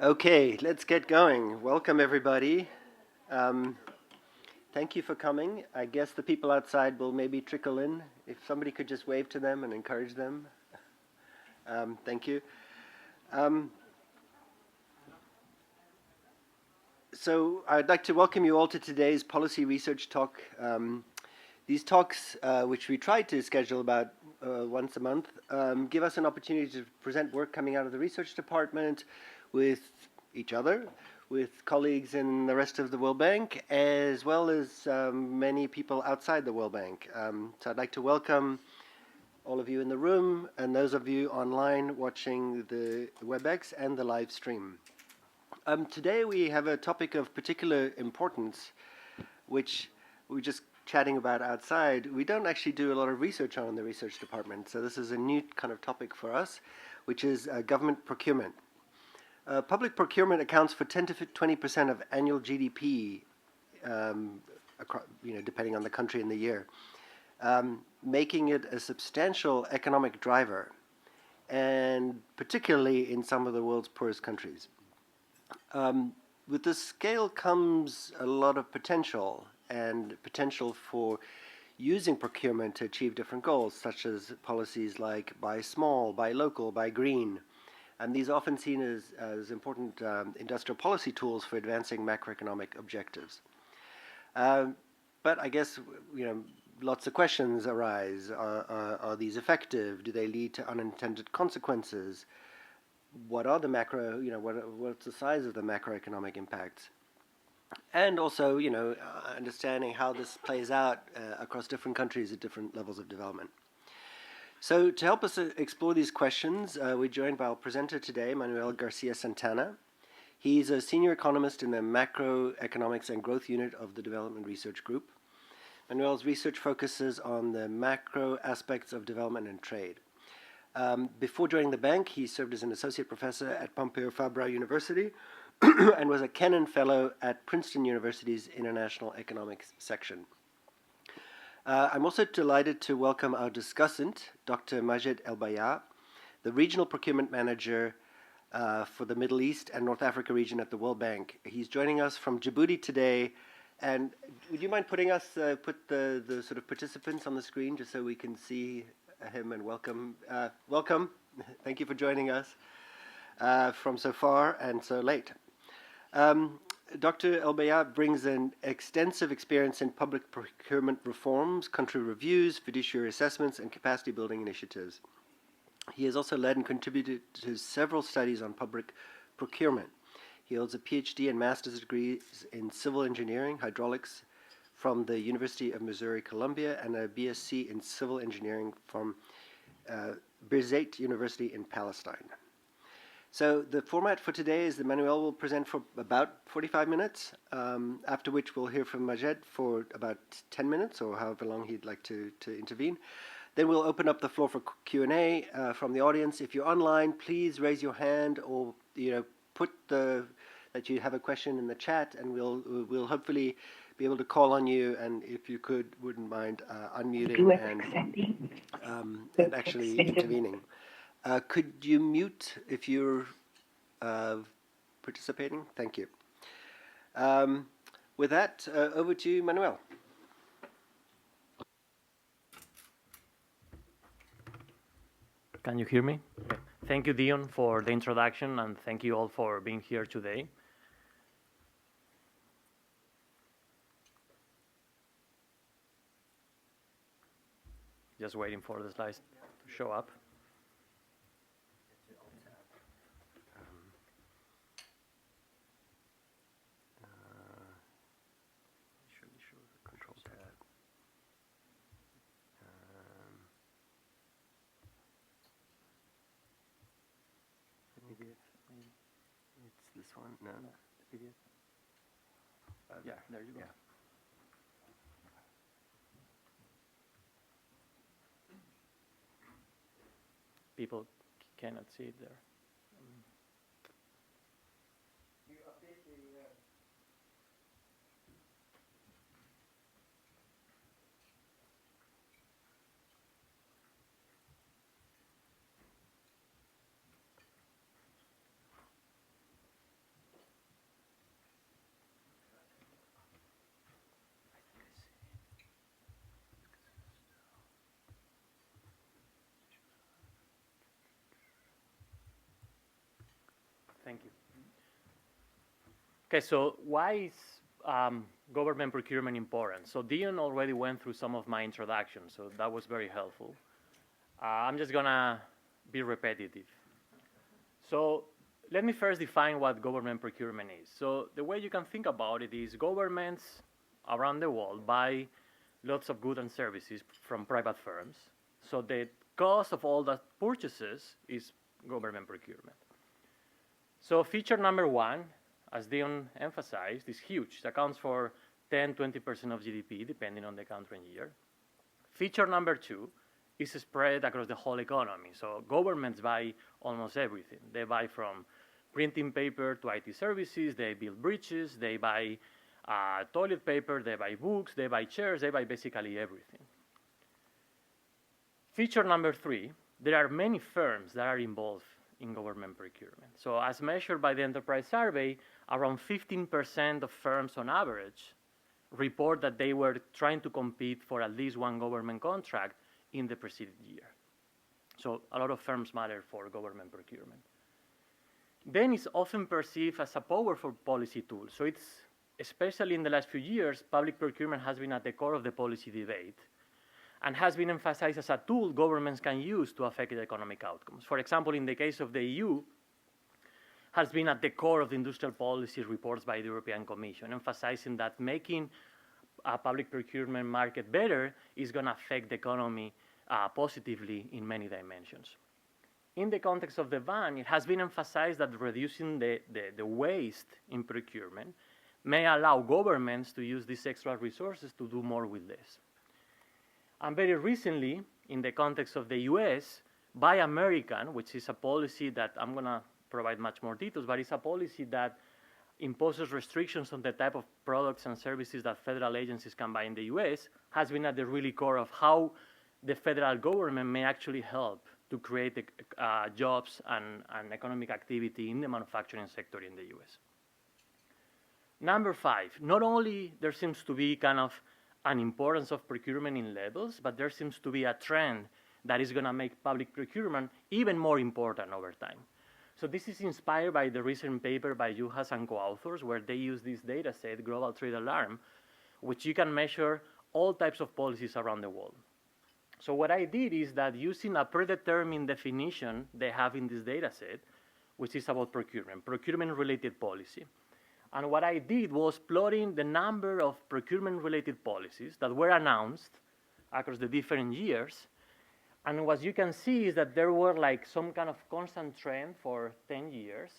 Okay, let's get going. Welcome, everybody. Thank you for coming. I guess the people outside will maybe trickle in. If somebody could just wave to them and encourage them. Thank you. So I'd like to welcome you all to today's policy research talk. These talks, which we try to schedule about once a month, give us an opportunity to present work coming out of the research department with each other, with colleagues in the rest of the World Bank, as well as many people outside the World Bank. So I'd like to welcome all of you in the room and those of you online watching the WebEx and the live stream. Today we have a topic of particular importance, which we're just chatting about outside. We don't actually do a lot of research on in the research department, so this is a new kind of topic for us, which is government procurement. Public procurement accounts for 10 to 20% of annual GDP, depending on the country and the year, making it a substantial economic driver, and particularly in some of the world's poorest countries. With this scale comes a lot of potential, and potential for using procurement to achieve different goals, such as policies like buy small, buy local, buy green. And these are often seen as important industrial policy tools for advancing macroeconomic objectives. But I guess, lots of questions arise. Are these effective? Do they lead to unintended consequences? What are the what's the size of the macroeconomic impacts? And also, understanding how this plays out across different countries at different levels of development. So to help us explore these questions, we're joined by our presenter today, Manuel Garcia-Santana. He's a senior economist in the Macroeconomics and Growth Unit of the Development Research Group. Manuel's research focuses on the macro aspects of development and trade. Before joining the bank, he served as an associate professor at Pompeu Fabra University and was a Kennan Fellow at Princeton University's International Economics section. I'm also delighted to welcome our discussant, Dr. Majed El-Bayat, the Regional Procurement Manager for the Middle East and North Africa region at the World Bank. He's joining us from Djibouti today. And would you mind put the sort of participants on the screen just so we can see him and welcome? Welcome. Thank you for joining us from so far and so late. Dr. El-Bayat brings an extensive experience in public procurement reforms, country reviews, fiduciary assessments, and capacity building initiatives. He has also led and contributed to several studies on public procurement. He holds a PhD and master's degrees in civil engineering, hydraulics from the University of Missouri, Columbia, and a BSc in civil engineering from Birzeit University in Palestine. So the format for today is that Manuel will present for about 45 minutes, after which we'll hear from Majed for about 10 minutes or however long he'd like to intervene. Then we'll open up the floor for Q&A from the audience. If you're online, please raise your hand or put that you have a question in the chat, and we'll hopefully be able to call on you. And if you wouldn't mind unmuting and actually intervening. Could you mute if you're participating? Thank you. With that, over to you, Manuel. Can you hear me? Okay. Thank you, Dion, for the introduction, and thank you all for being here today. Just waiting for the slides to show up. It's this one? No. The PDF? Yeah, there you go. Yeah. People cannot see it there. You update the Thank you. Okay, so why is government procurement important? So Dion already went through some of my introduction, so that was very helpful. I'm just gonna be repetitive. So let me first define what government procurement is. So the way you can think about it is governments around the world buy lots of goods and services from private firms. So the cost of all the purchases is government procurement. So feature number one, as Dion emphasized, is huge. It accounts for 10, 20% of GDP, depending on the country and year. Feature number two is spread across the whole economy. So governments buy almost everything. They buy from printing paper to IT services, they build bridges, they buy toilet paper, they buy books, they buy chairs, they buy basically everything. Feature number three, there are many firms that are involved in government procurement. So as measured by the enterprise survey, around 15% of firms on average report that they were trying to compete for at least one government contract in the preceding year. So a lot of firms matter for government procurement. Then it's often perceived as a powerful policy tool. So it's, especially in the last few years, public procurement has been at the core of the policy debate and has been emphasized as a tool governments can use to affect economic outcomes. For example, in the case of the EU, has been at the core of the industrial policy reports by the European Commission, emphasizing that making a public procurement market better is going to affect the economy positively in many dimensions. In the context of the ban, it has been emphasized that reducing the waste in procurement may allow governments to use these extra resources to do more with less. And very recently, in the context of the US, Buy American, which is a policy that I'm going to provide much more details, but it's a policy that imposes restrictions on the type of products and services that federal agencies can buy in the US, has been at the really core of how the federal government may actually help to create jobs and economic activity in the manufacturing sector in the US. Number five, not only there seems to be kind of an importance of procurement in levels, but there seems to be a trend that is going to make public procurement even more important over time. So this is inspired by the recent paper by Juhas and co-authors, where they use this data set, Global Trade Alarm, which you can measure all types of policies around the world. So what I did is that using a predetermined definition they have in this data set, which is about procurement-related policy. And what I did was plotting the number of procurement-related policies that were announced across the different years. And what you can see is that there were like some kind of constant trend for 10 years.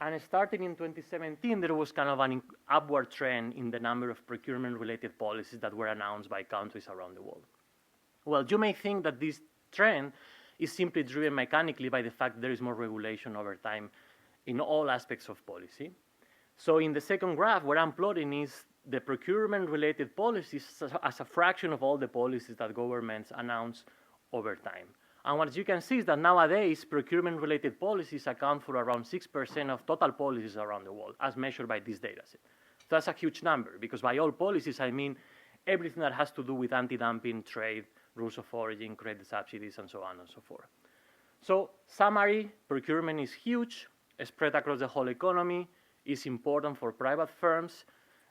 And starting in 2017, there was kind of an upward trend in the number of procurement-related policies that were announced by countries around the world. Well, you may think that this trend is simply driven mechanically by the fact there is more regulation over time in all aspects of policy. So in the second graph, what I'm plotting is the procurement-related policies as a fraction of all the policies that governments announce over time. And what you can see is that nowadays, procurement-related policies account for around 6% of total policies around the world, as measured by this data set. So that's a huge number, because by all policies, I mean everything that has to do with anti-dumping, trade, rules of origin, credit subsidies, and so on and so forth. So summary, procurement is huge, spread across the whole economy, is important for private firms.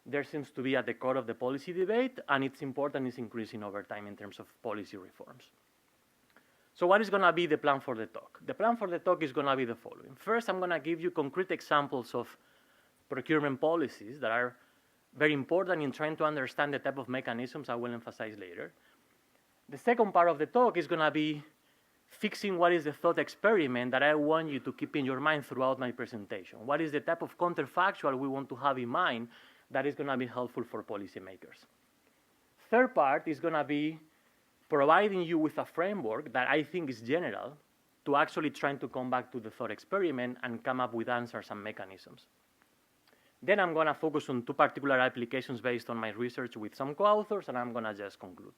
There seems to be at the core of the policy debate, and its importance is increasing over time in terms of policy reforms. So what is going to be the plan for the talk? The plan for the talk is going to be the following. First, I'm going to give you concrete examples of procurement policies that are very important in trying to understand the type of mechanisms I will emphasize later. The second part of the talk is going to be fixing what is the thought experiment that I want you to keep in your mind throughout my presentation. What is the type of counterfactual we want to have in mind that is going to be helpful for policymakers? Third part is going to be providing you with a framework that I think is general to actually trying to come back to the thought experiment and come up with answers and mechanisms. Then I'm going to focus on two particular applications based on my research with some co-authors, and I'm going to just conclude.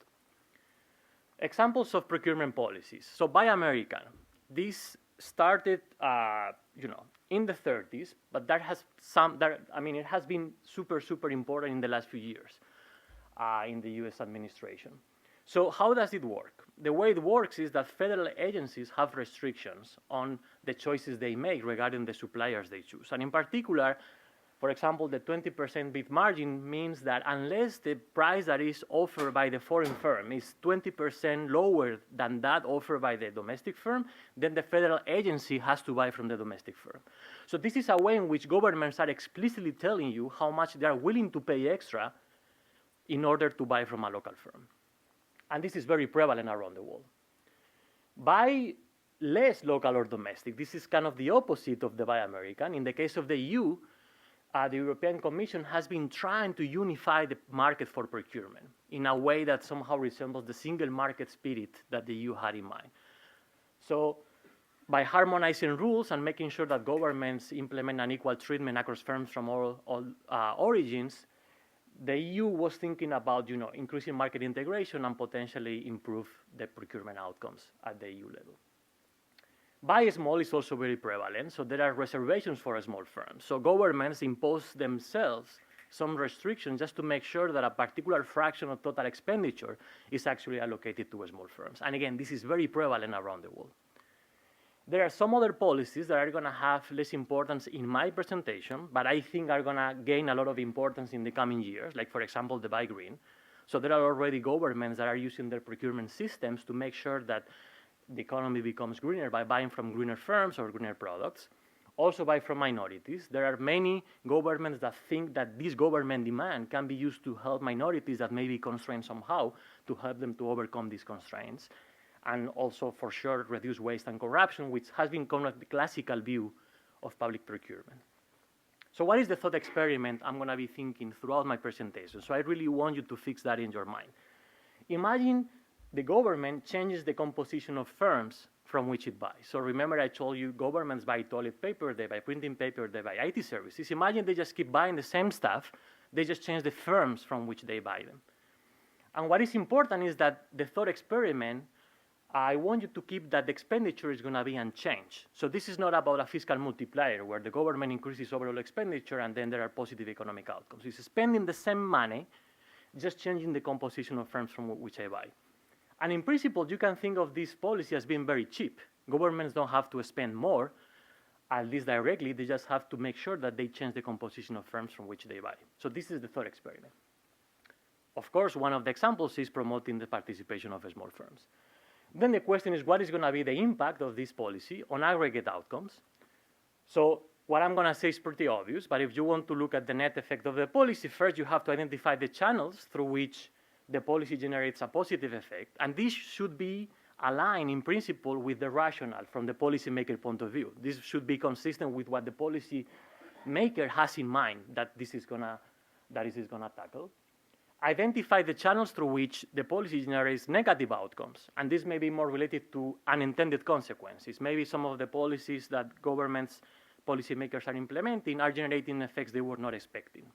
Examples of procurement policies. So Buy American, this started, in the 30s, but it has been super important in the last few years in the U.S. administration. So how does it work? The way it works is that federal agencies have restrictions on the choices they make regarding the suppliers they choose. And in particular, for example, the 20% bid margin means that unless the price that is offered by the foreign firm is 20% lower than that offered by the domestic firm, then the federal agency has to buy from the domestic firm. So this is a way in which governments are explicitly telling you how much they are willing to pay extra in order to buy from a local firm. And this is very prevalent around the world. Buy less local or domestic. This is kind of the opposite of the buy American. In the case of the EU, the European Commission has been trying to unify the market for procurement in a way that somehow resembles the single market spirit that the EU had in mind. So by harmonizing rules and making sure that governments implement an equal treatment across firms from all origins, the EU was thinking about increasing market integration and potentially improve the procurement outcomes at the EU level. Buy small is also very prevalent, so there are reservations for small firms. So governments impose themselves some restrictions just to make sure that a particular fraction of total expenditure is actually allocated to small firms. And again, this is very prevalent around the world. There are some other policies that are going to have less importance in my presentation, but I think are going to gain a lot of importance in the coming years, like, for example, the Buy Green. So there are already governments that are using their procurement systems to make sure that the economy becomes greener by buying from greener firms or greener products. Also buy from minorities. There are many governments that think that this government demand can be used to help minorities that may be constrained somehow, to help them to overcome these constraints. And also, for sure, reduce waste and corruption, which has been kind of the classical view of public procurement. So what is the thought experiment I'm going to be thinking throughout my presentation? So I really want you to fix that in your mind. Imagine the government changes the composition of firms from which it buys. So remember I told you governments buy toilet paper, they buy printing paper, they buy IT services. Imagine they just keep buying the same stuff, they just change the firms from which they buy them. And what is important is that the thought experiment, I want you to keep that the expenditure is going to be unchanged. So this is not about a fiscal multiplier where the government increases overall expenditure and then there are positive economic outcomes. It's spending the same money, just changing the composition of firms from which I buy. And in principle, you can think of this policy as being very cheap. Governments don't have to spend more, at least directly. They just have to make sure that they change the composition of firms from which they buy. So this is the thought experiment. Of course, one of the examples is promoting the participation of small firms. Then the question is, what is going to be the impact of this policy on aggregate outcomes? So what I'm going to say is pretty obvious, but if you want to look at the net effect of the policy, first you have to identify the channels through which the policy generates a positive effect, and this should be aligned in principle with the rationale from the policymaker point of view. This should be consistent with what the policy maker has in mind that this is gonna tackle. Identify the channels through which the policy generates negative outcomes, and this may be more related to unintended consequences. Maybe some of the policies that governments, policymakers are implementing are generating effects they were not expecting.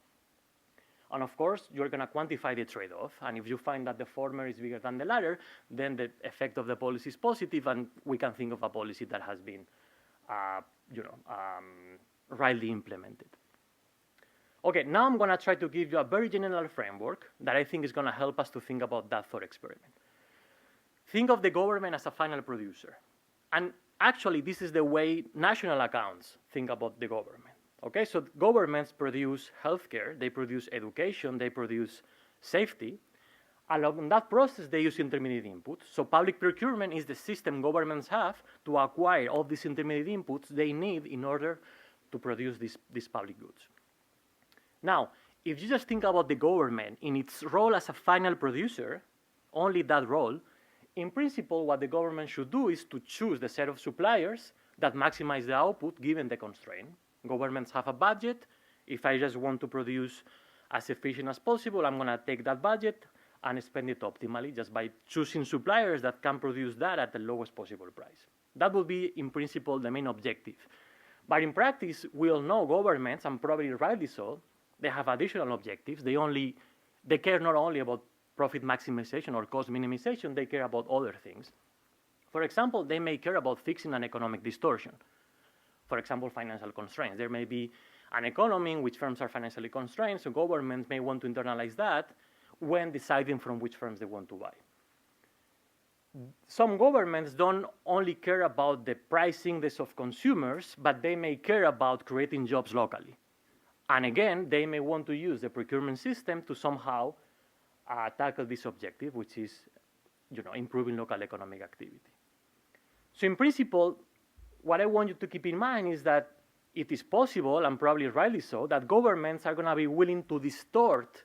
And of course, you're going to quantify the trade-off. And if you find that the former is bigger than the latter, then the effect of the policy is positive, and we can think of a policy that has been, rightly implemented. Okay, now I'm going to try to give you a very general framework that I think is going to help us to think about that thought experiment. Think of the government as a final producer. And actually, this is the way national accounts think about the government. Okay, so governments produce healthcare, they produce education, they produce safety. Along that process, they use intermediate inputs. So public procurement is the system governments have to acquire all these intermediate inputs they need in order to produce these public goods. Now, if you just think about the government in its role as a final producer, only that role, in principle, what the government should do is to choose the set of suppliers that maximize the output given the constraint. Governments have a budget. If I just want to produce as efficient as possible, I'm going to take that budget and spend it optimally just by choosing suppliers that can produce that at the lowest possible price. That would be, in principle, the main objective. But in practice, we all know governments, and probably rightly so, they have additional objectives. They care not only about profit maximization or cost minimization, they care about other things. For example, they may care about fixing an economic distortion. For example, financial constraints. There may be an economy in which firms are financially constrained, so governments may want to internalize that when deciding from which firms they want to buy. some governments don't only care about the price index of consumers, but they may care about creating jobs locally. And again, they may want to use the procurement system to somehow tackle this objective, which is improving local economic activity. So in principle, what I want you to keep in mind is that it is possible, and probably rightly so, that governments are going to be willing to distort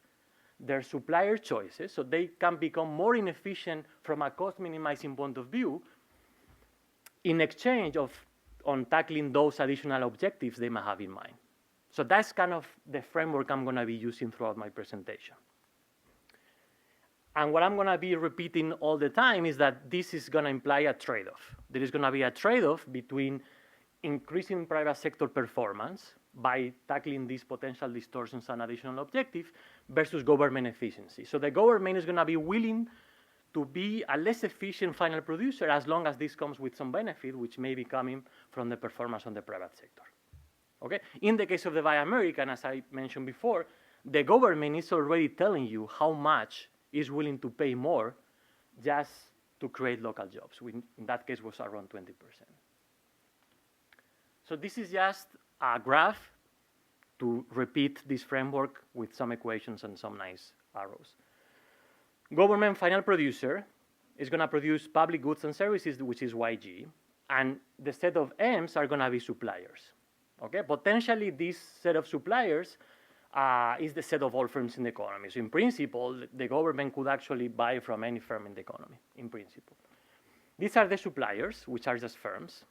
their supplier choices so they can become more inefficient from a cost minimizing point of view in exchange on tackling those additional objectives they might have in mind. So that's kind of the framework I'm going to be using throughout my presentation. And what I'm going to be repeating all the time is that this is going to imply a trade-off. There is going to be a trade-off between increasing private sector performance by tackling these potential distortions and additional objectives versus government efficiency. So the government is going to be willing to be a less efficient final producer as long as this comes with some benefit, which may be coming from the performance on the private sector. Okay? In the case of the Buy American, as I mentioned before, the government is already telling you how much is willing to pay more just to create local jobs. In that case, was around 20%. So this is just a graph to repeat this framework with some equations and some nice arrows. Government final producer is going to produce public goods and services, which is YG, and the set of M's are going to be suppliers. Okay, potentially this set of suppliers is the set of all firms in the economy. So in principle, the government could actually buy from any firm in the economy, in principle. These are the suppliers, which are just firms,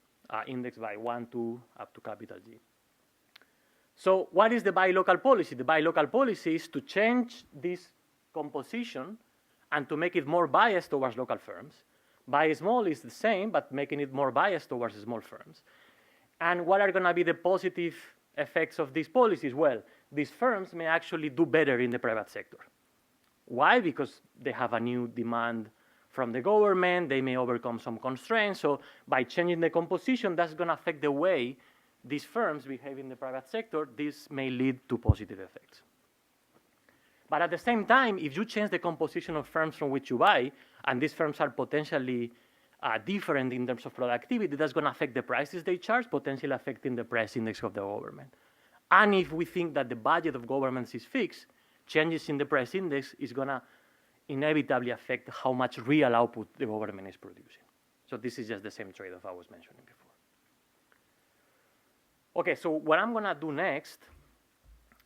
indexed by 1, 2, up to capital G. So what is the buy local policy? The buy local policy is to change this composition and to make it more biased towards local firms. Buy small is the same, but making it more biased towards small firms. And what are going to be the positive effects of these policies? Well, these firms may actually do better in the private sector. Why? Because they have a new demand from the government, they may overcome some constraints. So by changing the composition, that's going to affect the way these firms behave in the private sector. This may lead to positive effects. But at the same time, if you change the composition of firms from which you buy, and these firms are potentially different in terms of productivity, that's going to affect the prices they charge, potentially affecting the price index of the government. And if we think that the budget of governments is fixed, changes in the price index is going to inevitably affect how much real output the government is producing. So this is just the same trade-off I was mentioning before. Okay, so what I'm going to do next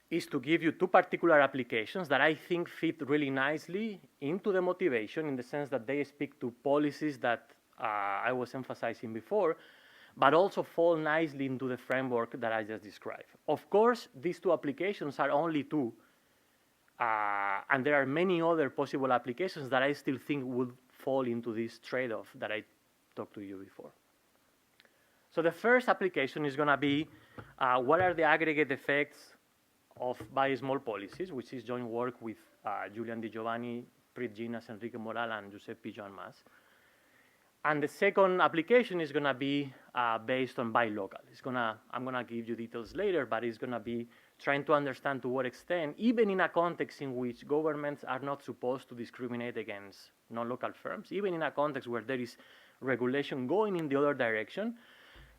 is to give you two particular applications that I think fit really nicely into the motivation in the sense that they speak to policies that I was emphasizing before, but also fall nicely into the framework that I just described. Of course, these two applications are only two, and there are many other possible applications that I still think would fall into this trade-off that I talked to you before. So the first application is going to be what are the aggregate effects of buy small policies, which is joint work with Julian Di Giovanni, Preet Ginas, Enrique Moral, and Giuseppe Joan Mas. And the second application is going to be based on buy local. I'm going to give you details later, but it's going to be trying to understand to what extent, even in a context in which governments are not supposed to discriminate against non-local firms, even in a context where there is regulation going in the other direction,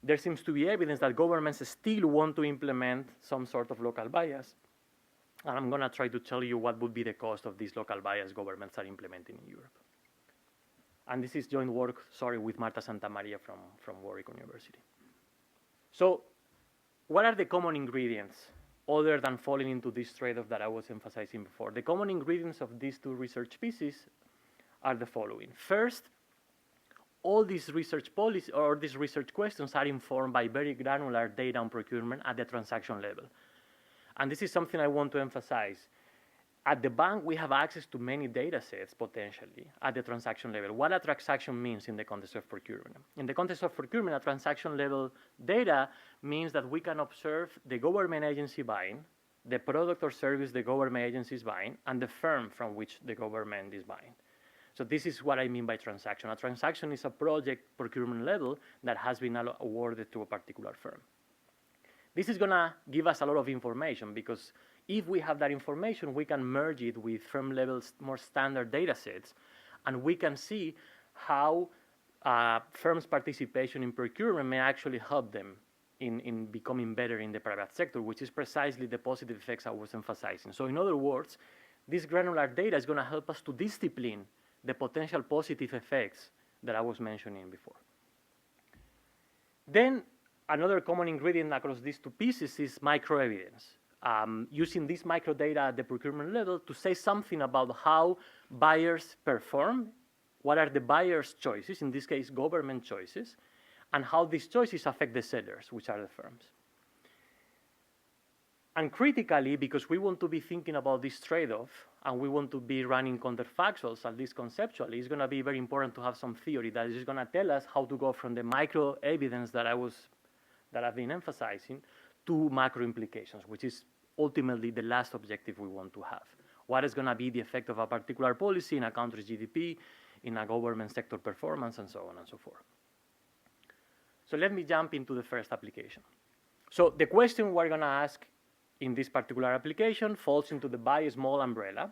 there seems to be evidence that governments still want to implement some sort of local bias. And I'm going to try to tell you what would be the cost of these local bias governments are implementing in Europe. And this is joint work, with Marta Santamaria from Warwick University. So what are the common ingredients other than falling into this trade-off that I was emphasizing before? The common ingredients of these two research pieces are the following. First, all these research policies or these research questions are informed by very granular data on procurement at the transaction level. And this is something I want to emphasize. At the bank, we have access to many data sets, potentially, at the transaction level. What a transaction means in the context of procurement. In the context of procurement, a transaction level data means that we can observe the government agency buying, the product or service the government agency is buying, and the firm from which the government is buying. So this is what I mean by transaction. A transaction is a project procurement level that has been awarded to a particular firm. This is going to give us a lot of information because if we have that information, we can merge it with firm levels, more standard data sets, and we can see how firms' participation in procurement may actually help them in becoming better in the private sector, which is precisely the positive effects I was emphasizing. So in other words, this granular data is going to help us to discipline the potential positive effects that I was mentioning before. Then another common ingredient across these two pieces is microevidence. Using this microdata at the procurement level to say something about how buyers perform, what are the buyers' choices, in this case government choices, and how these choices affect the sellers, which are the firms. And critically, because we want to be thinking about this trade-off and we want to be running counterfactuals, at least conceptually, it's going to be very important to have some theory that is going to tell us how to go from the micro evidence that I've been emphasizing to macro implications, which is ultimately the last objective we want to have. What is going to be the effect of a particular policy in a country's GDP, in a government sector performance, and so on and so forth. So let me jump into the first application. So the question we're going to ask in this particular application falls into the buy small umbrella,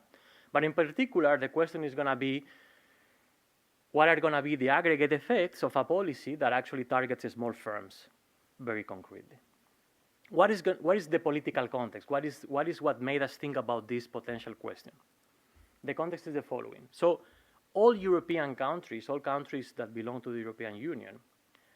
but in particular, the question is going to be, what are going to be the aggregate effects of a policy that actually targets small firms very concretely? What is the political context? What is what made us think about this potential question? The context is the following. So all European countries, all countries that belong to the European Union,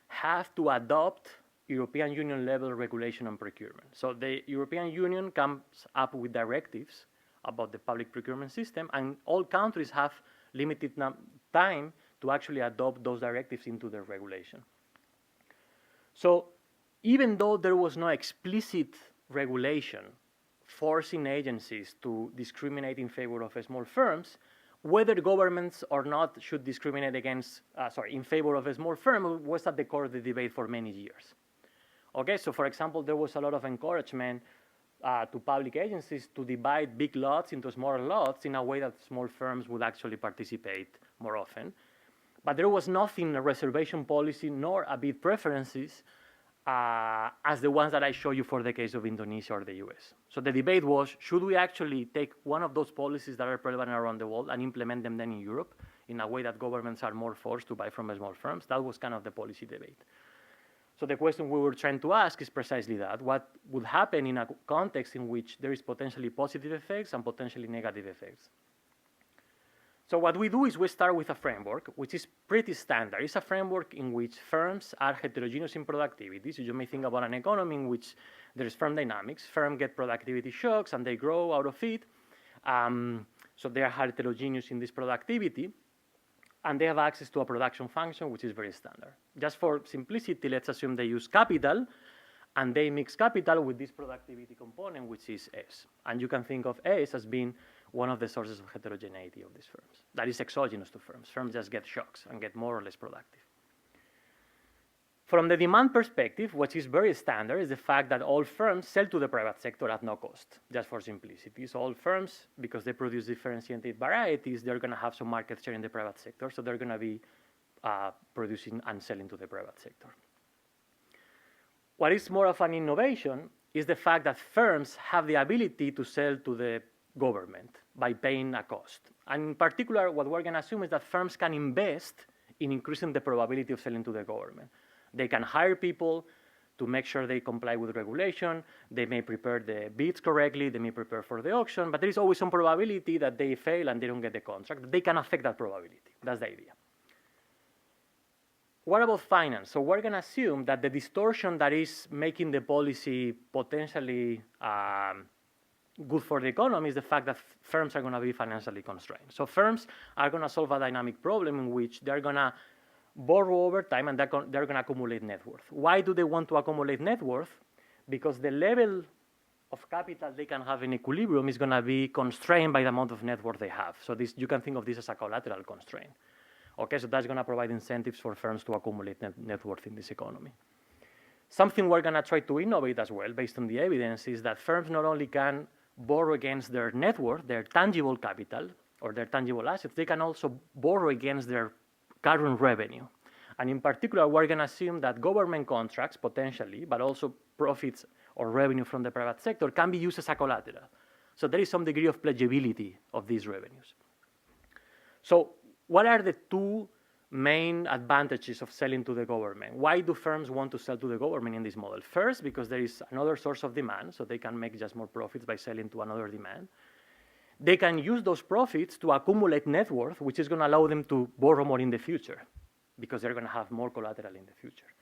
have to adopt European Union level regulation on procurement. So the European Union comes up with directives about the public procurement system, and all countries have limited time to actually adopt those directives into their regulation. So even though there was no explicit regulation forcing agencies to discriminate in favor of small firms, whether governments or not should discriminate in favor of a small firm was at the core of the debate for many years. Okay, so for example, there was a lot of encouragement to public agencies to divide big lots into smaller lots in a way that small firms would actually participate more often. But there was nothing, a reservation policy, nor a bid preferences as the ones that I show you for the case of Indonesia or the US. So the debate was, should we actually take one of those policies that are prevalent around the world and implement them then in Europe in a way that governments are more forced to buy from small firms? That was kind of the policy debate. So the question we were trying to ask is precisely that. What would happen in a context in which there is potentially positive effects and potentially negative effects? So what we do is we start with a framework, which is pretty standard. It's a framework in which firms are heterogeneous in productivity. So you may think about an economy in which there is firm dynamics. Firms get productivity shocks and they grow out of it. So they are heterogeneous in this productivity. And they have access to a production function, which is very standard. Just for simplicity, let's assume they use capital, and they mix capital with this productivity component, which is S. And you can think of S as being one of the sources of heterogeneity of these firms. That is exogenous to firms. Firms just get shocks and get more or less productive. From the demand perspective, what is very standard is the fact that all firms sell to the private sector at no cost, just for simplicity. So all firms, because they produce differentiated varieties, they're going to have some market share in the private sector, so they're going to be producing and selling to the private sector. What is more of an innovation is the fact that firms have the ability to sell to the government by paying a cost. And in particular, what we're going to assume is that firms can invest in increasing the probability of selling to the government. They can hire people to make sure they comply with regulation. They may prepare the bids correctly. They may prepare for the auction. But there is always some probability that they fail and they don't get the contract. They can affect that probability. That's the idea. What about finance? So we're going to assume that the distortion that is making the policy potentially good for the economy is the fact that firms are going to be financially constrained. So firms are going to solve a dynamic problem in which they're going to borrow over time and they're going to accumulate net worth. Why do they want to accumulate net worth? Because the level of capital they can have in equilibrium is going to be constrained by the amount of net worth they have. So this, you can think of this as a collateral constraint. Okay, so that's going to provide incentives for firms to accumulate net worth in this economy. Something we're going to try to innovate as well, based on the evidence, is that firms not only can borrow against their net worth, their tangible capital, or their tangible assets, they can also borrow against their current revenue. And in particular, we're going to assume that government contracts, potentially, but also profits or revenue from the private sector, can be used as a collateral. So there is some degree of pledgeability of these revenues. So what are the two main advantages of selling to the government. Why do firms want to sell to the government in this model? First, because there is another source of demand, so they can make just more profits by selling to another demand. They can use those profits to accumulate net worth, which is going to allow them to borrow more in the future, because they're going to have more collateral in the future.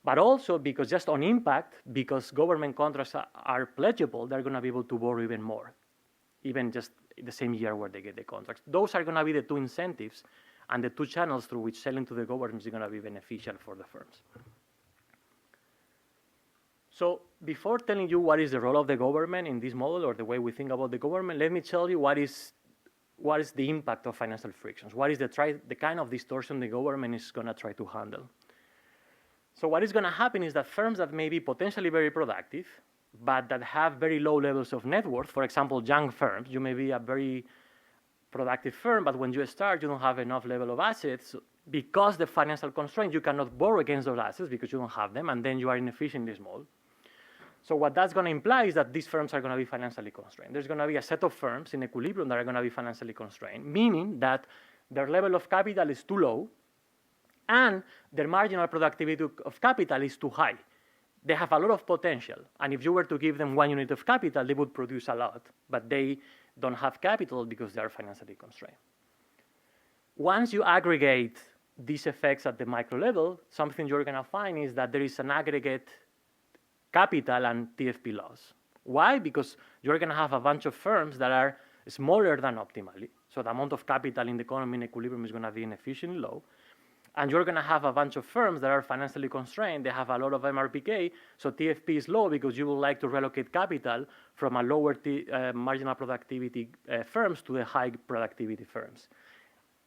But also because just on impact, because government contracts are pledgeable, they're going to be able to borrow even more, even just the same year where they get the contracts. Those are going to be the two incentives and the two channels through which selling to the government is going to be beneficial for the firms. So before telling you what is the role of the government in this model or the way we think about the government, let me tell you what is the impact of financial frictions. What is the kind of distortion the government is going to try to handle. So what is going to happen is that firms that may be potentially very productive, but that have very low levels of net worth, for example, young firms, you may be a very productive firm, but when you start, you don't have enough level of assets. Because the financial constraint, you cannot borrow against those assets because you don't have them, and then you are inefficient in this model. So what that's going to imply is that these firms are going to be financially constrained. There's going to be a set of firms in equilibrium that are going to be financially constrained, meaning that their level of capital is too low, and their marginal productivity of capital is too high. They have a lot of potential, and if you were to give them 1 unit of capital, they would produce a lot, but they don't have capital because they are financially constrained. Once you aggregate these effects at the micro level, something you're going to find is that there is an aggregate capital and TFP loss. Why? Because you're going to have a bunch of firms that are smaller than optimally, so the amount of capital in the economy in equilibrium is going to be inefficiently low. And you're going to have a bunch of firms that are financially constrained. They have a lot of MRPK, so TFP is low because you would like to relocate capital from a lower marginal productivity firms to the high productivity firms.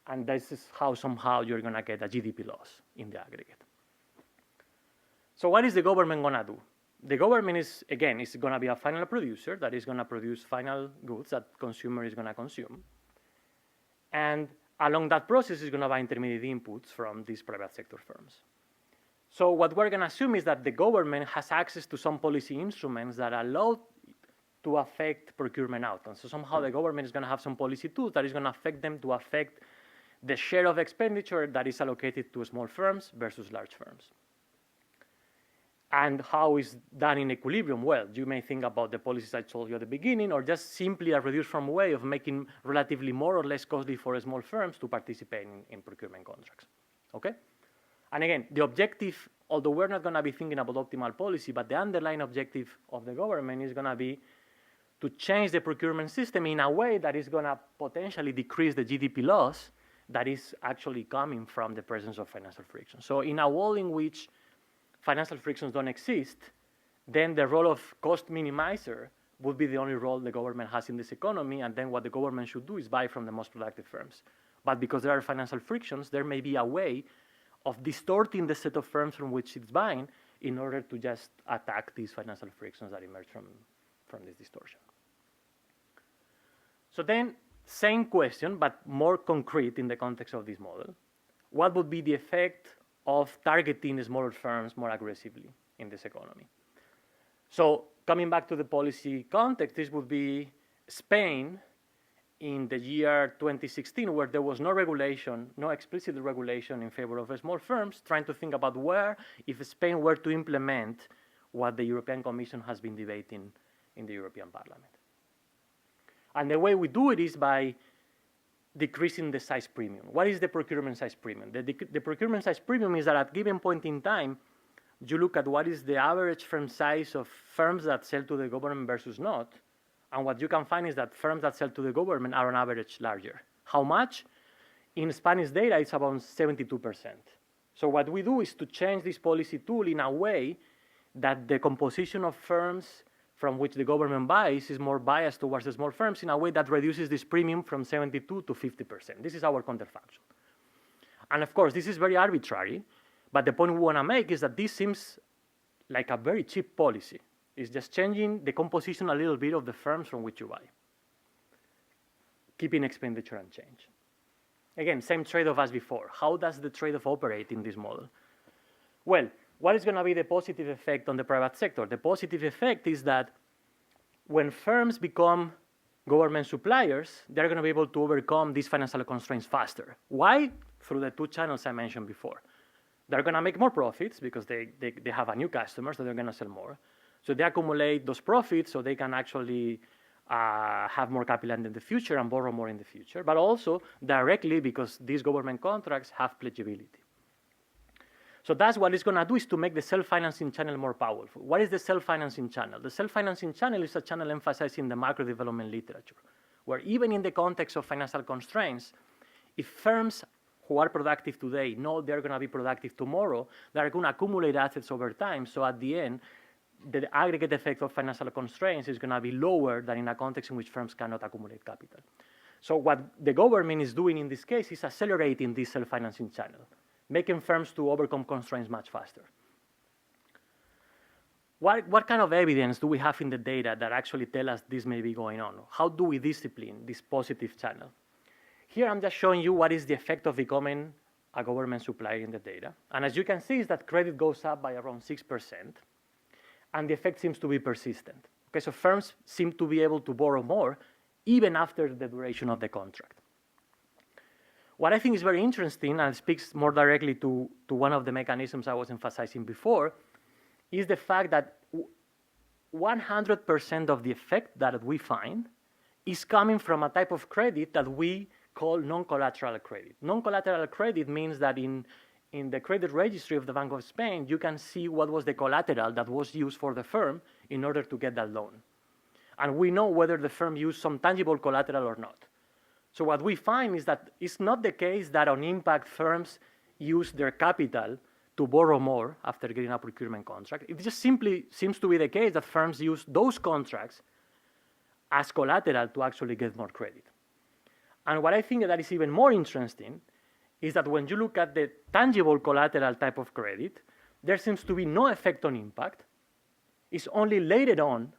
And this is how somehow you're going to get a GDP loss in the aggregate. So what is the government going to do? The government is, again, is going to be a final producer that is going to produce final goods that consumer is going to consume. And along that process is going to buy intermediate inputs from these private sector firms. So what we're going to assume is that the government has access to some policy instruments that allow to affect procurement outcomes. So somehow the government is going to have some policy tools that is going to affect them to affect the share of expenditure that is allocated to small firms versus large firms. And how is that in equilibrium? Well, you may think about the policies I told you at the beginning, or just simply a reduced form way of making relatively more or less costly for small firms to participate in procurement contracts. Okay? And again, the objective, although we're not going to be thinking about optimal policy, but the underlying objective of the government is going to be to change the procurement system in a way that is going to potentially decrease the GDP loss that is actually coming from the presence of financial friction. So in a world in which financial frictions don't exist, then the role of cost minimizer would be the only role the government has in this economy, and then what the government should do is buy from the most productive firms. But because there are financial frictions, there may be a way of distorting the set of firms from which it's buying in order to just attack these financial frictions that emerge from this distortion. So then, same question, but more concrete in the context of this model. What would be the effect of targeting smaller firms more aggressively in this economy? So coming back to the policy context, this would be Spain in the year 2016, where there was no regulation, no explicit regulation in favor of small firms, trying to think about where, if Spain were to implement what the European Commission has been debating in the European Parliament. And the way we do it is by decreasing the size premium. What is the procurement size premium? The procurement size premium is that at a given point in time, you look at what is the average firm size of firms that sell to the government versus not, and what you can find is that firms that sell to the government are on average larger. How much? In Spanish data, it's about 72%. So what we do is to change this policy tool in a way that the composition of firms from which the government buys is more biased towards the small firms in a way that reduces this premium from 72 to 50%. This is our counterfactual. And of course, this is very arbitrary, but the point we want to make is that this seems like a very cheap policy. It's just changing the composition a little bit of the firms from which you buy, keeping expenditure unchanged. Again, same trade-off as before. How does the trade-off operate in this model? Well, what is going to be the positive effect on the private sector? The positive effect is that when firms become government suppliers, they're going to be able to overcome these financial constraints faster. Why? through the two channels I mentioned before. They're going to make more profits because they have a new customer, so they're going to sell more. So they accumulate those profits so they can actually have more capital in the future and borrow more in the future, but also directly because these government contracts have pledgeability. So that's what it's going to do, is to make the self-financing channel more powerful. What is the self-financing channel? The self-financing channel is a channel emphasizing the macro development literature, where even in the context of financial constraints, if firms who are productive today know they're going to be productive tomorrow, they're going to accumulate assets over time. So at the end, the aggregate effect of financial constraints is going to be lower than in a context in which firms cannot accumulate capital. So what the government is doing in this case is accelerating this self-financing channel, making firms to overcome constraints much faster. What kind of evidence do we have in the data that actually tell us this may be going on? How do we discipline this positive channel? Here I'm just showing you what is the effect of becoming a government supplier in the data. And as you can see is that credit goes up by around 6%, and the effect seems to be persistent. Okay, so firms seem to be able to borrow more even after the duration of the contract. What I think is very interesting, and speaks more directly to one of the mechanisms I was emphasizing before, is the fact that 100% of the effect that we find is coming from a type of credit that we call non-collateral credit. Non-collateral credit means that in the credit registry of the Bank of Spain, you can see what was the collateral that was used for the firm in order to get that loan. And we know whether the firm used some tangible collateral or not. So what we find is that it's not the case that on impact firms use their capital to borrow more after getting a procurement contract. It just simply seems to be the case that firms use those contracts as collateral to actually get more credit. And what I think that is even more interesting is that when you look at the tangible collateral type of credit, there seems to be no effect on impact. It's only later on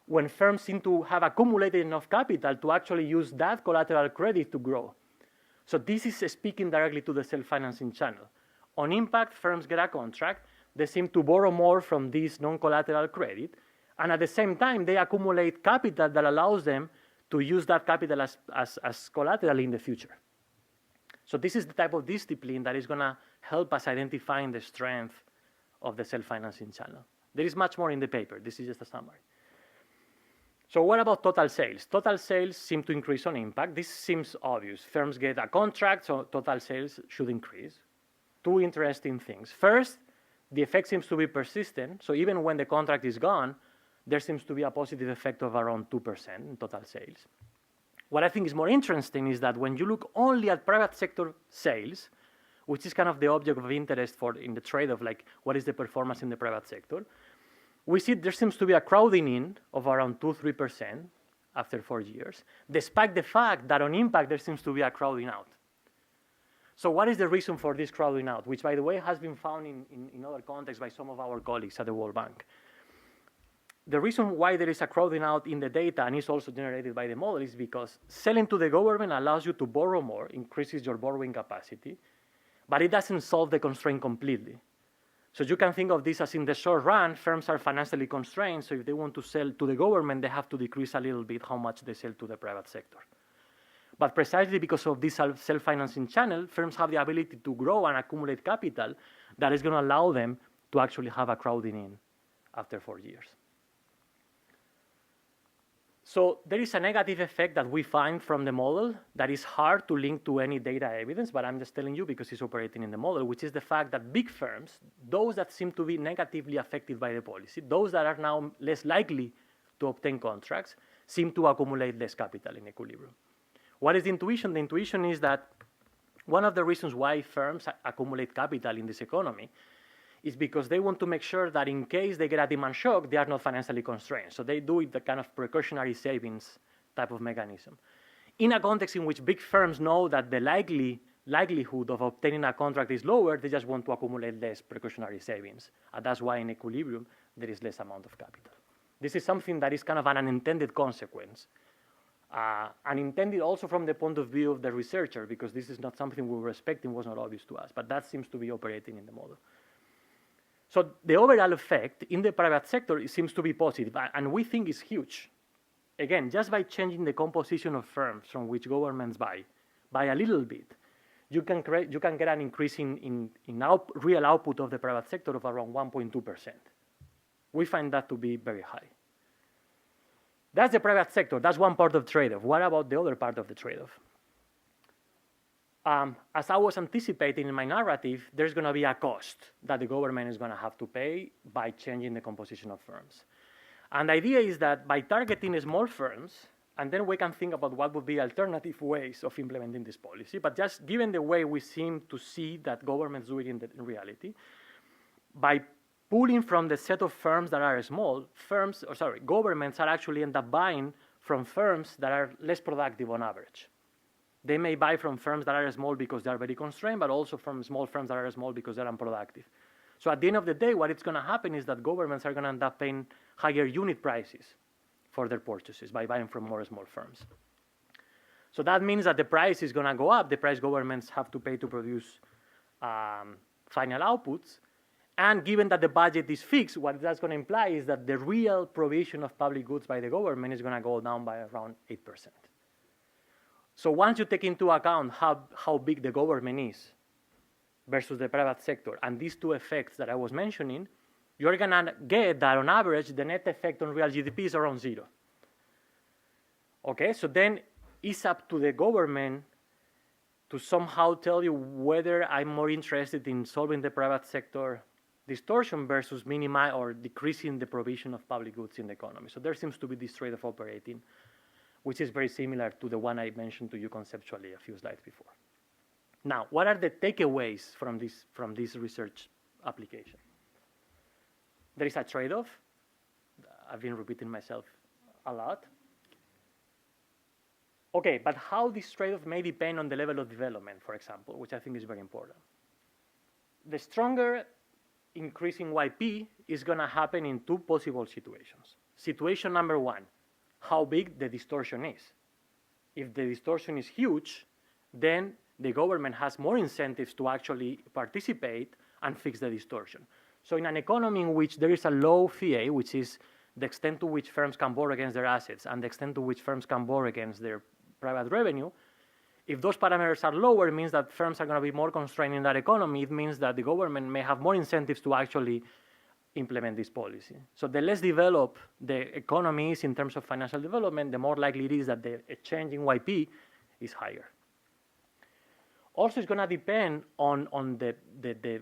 when firms seem to have accumulated enough capital to actually use that collateral credit to grow. So this is speaking directly to the self-financing channel. On impact, firms get a contract, they seem to borrow more from this non-collateral credit, and at the same time, they accumulate capital that allows them to use that capital as collateral in the future. So this is the type of discipline that is going to help us identifying the strength of the self-financing channel. There is much more in the paper. This is just a summary. So what about total sales? Total sales seem to increase on impact. This seems obvious. Firms get a contract, so total sales should increase. Two interesting things. First, the effect seems to be persistent. So even when the contract is gone, there seems to be a positive effect of around 2% in total sales. What I think is more interesting is that when you look only at private sector sales, which is kind of the object of interest in the trade of like what is the performance in the private sector, we see there seems to be a crowding in of around 2-3% after 4 years, despite the fact that on impact there seems to be a crowding out. So what is the reason for this crowding out, which by the way has been found in other contexts by some of our colleagues at the World Bank? The reason why there is a crowding out in the data and is also generated by the model is because selling to the government allows you to borrow more, increases your borrowing capacity, but it doesn't solve the constraint completely. So you can think of this as in the short run, firms are financially constrained, so if they want to sell to the government, they have to decrease a little bit how much they sell to the private sector. But precisely because of this self-financing channel, firms have the ability to grow and accumulate capital that is going to allow them to actually have a crowding in after 4 years. So there is a negative effect that we find from the model that is hard to link to any data evidence, but I'm just telling you because it's operating in the model, which is the fact that big firms, those that seem to be negatively affected by the policy, those that are now less likely to obtain contracts, seem to accumulate less capital in equilibrium. What is the intuition? The intuition is that one of the reasons why firms accumulate capital in this economy is because they want to make sure that in case they get a demand shock, they are not financially constrained. So they do it the kind of precautionary savings type of mechanism. In a context in which big firms know that the likelihood of obtaining a contract is lower, they just want to accumulate less precautionary savings. And that's why in equilibrium, there is less amount of capital. This is something that is kind of an unintended consequence. Unintended also from the point of view of the researcher, because this is not something we were expecting, was not obvious to us, but that seems to be operating in the model. So the overall effect in the private sector seems to be positive, and we think is huge. Again, just by changing the composition of firms from which governments buy a little bit, you can get an increase in real output of the private sector of around 1.2%. We find that to be very high. That's the private sector. That's one part of the trade-off. What about the other part of the trade-off? As I was anticipating in my narrative, there's going to be a cost that the government is going to have to pay by changing the composition of firms. And the idea is that by targeting small firms, and then we can think about what would be alternative ways of implementing this policy, but just given the way we seem to see that governments do it in reality, by pulling from the set of firms that are small, governments are actually end up buying from firms that are less productive on average. They may buy from firms that are small because they are very constrained, but also from small firms that are small because they're unproductive. So at the end of the day, what it's going to happen is that governments are going to end up paying higher unit prices for their purchases by buying from more small firms. So that means that the price is going to go up, the price governments have to pay to produce final outputs. And given that the budget is fixed, what that's going to imply is that the real provision of public goods by the government is going to go down by around 8%. So once you take into account how big the government is versus the private sector, and these two effects that I was mentioning, you're going to get that on average, the net effect on real GDP is around 0. Okay, so then it's up to the government to somehow tell you whether I'm more interested in solving the private sector distortion versus minimizing or decreasing the provision of public goods in the economy. So there seems to be this trade-off operating, which is very similar to the one I mentioned to you conceptually a few slides before. Now, what are the takeaways from this research application? There is a trade-off. I've been repeating myself a lot. Okay, but how this trade-off may depend on the level of development, for example, which I think is very important. The stronger increase in YP is going to happen in two possible situations. Situation number one, how big the distortion is. If the distortion is huge, then the government has more incentives to actually participate and fix the distortion. So in an economy in which there is a low PA, which is the extent to which firms can borrow against their assets and the extent to which firms can borrow against their private revenue, if those parameters are lower, it means that firms are going to be more constrained in that economy. It means that the government may have more incentives to actually implement this policy. So the less developed the economy is in terms of financial development, the more likely it is that the change in YP is higher. Also, it's going to depend on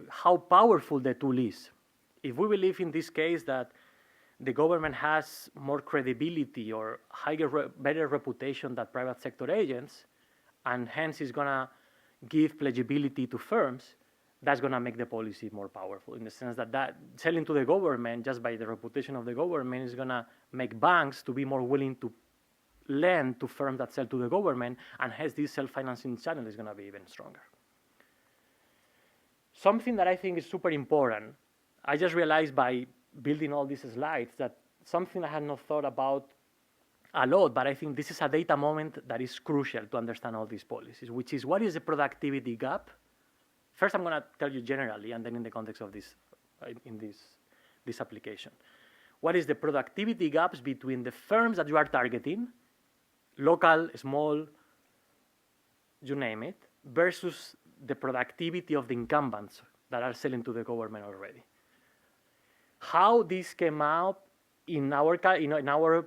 how powerful the tool is. If we believe in this case that the government has more credibility or better reputation than private sector agents, and hence is going to give pledgeability to firms, that's going to make the policy more powerful in the sense that selling to the government just by the reputation of the government is going to make banks to be more willing to lend to firms that sell to the government, and hence this self-financing channel is going to be even stronger. Something that I think is super important, I just realized by building all these slides that something I had not thought about a lot, but I think this is a data moment that is crucial to understand all these policies, which is what is the productivity gap? First, I'm going to tell you generally, and then in the context of this application. What is the productivity gaps between the firms that you are targeting, local, small, you name it, versus the productivity of the incumbents that are selling to the government already? How this came out in our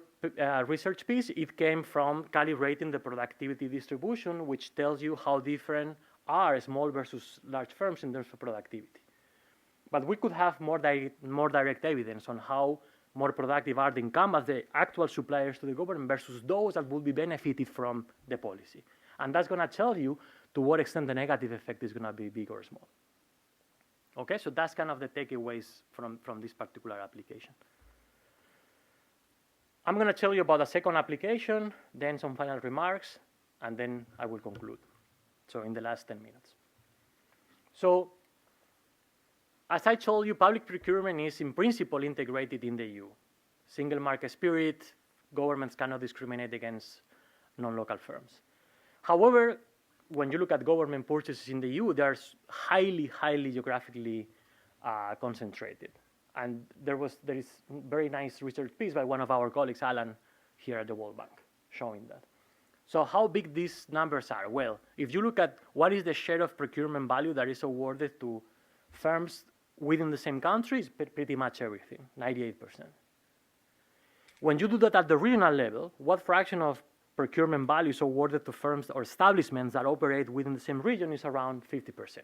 research piece, it came from calibrating the productivity distribution, which tells you how different are small versus large firms in terms of productivity. But we could have more direct evidence on how more productive are the incumbents, the actual suppliers to the government, versus those that would be benefited from the policy. And that's going to tell you to what extent the negative effect is going to be big or small. Okay, so that's kind of the takeaways from this particular application. I'm going to tell you about a second application, then some final remarks, and then I will conclude. So in the last 10 minutes. So as I told you, public procurement is in principle integrated in the EU. Single market spirit, governments cannot discriminate against non-local firms. However, when you look at government purchases in the EU, they are highly geographically concentrated. And there is very nice research piece by one of our colleagues, Alan, here at the World Bank, showing that. So how big these numbers are? Well, if you look at what is the share of procurement value that is awarded to firms within the same country, it's pretty much everything, 98%. When you do that at the regional level, what fraction of procurement value is awarded to firms or establishments that operate within the same region is around 50%.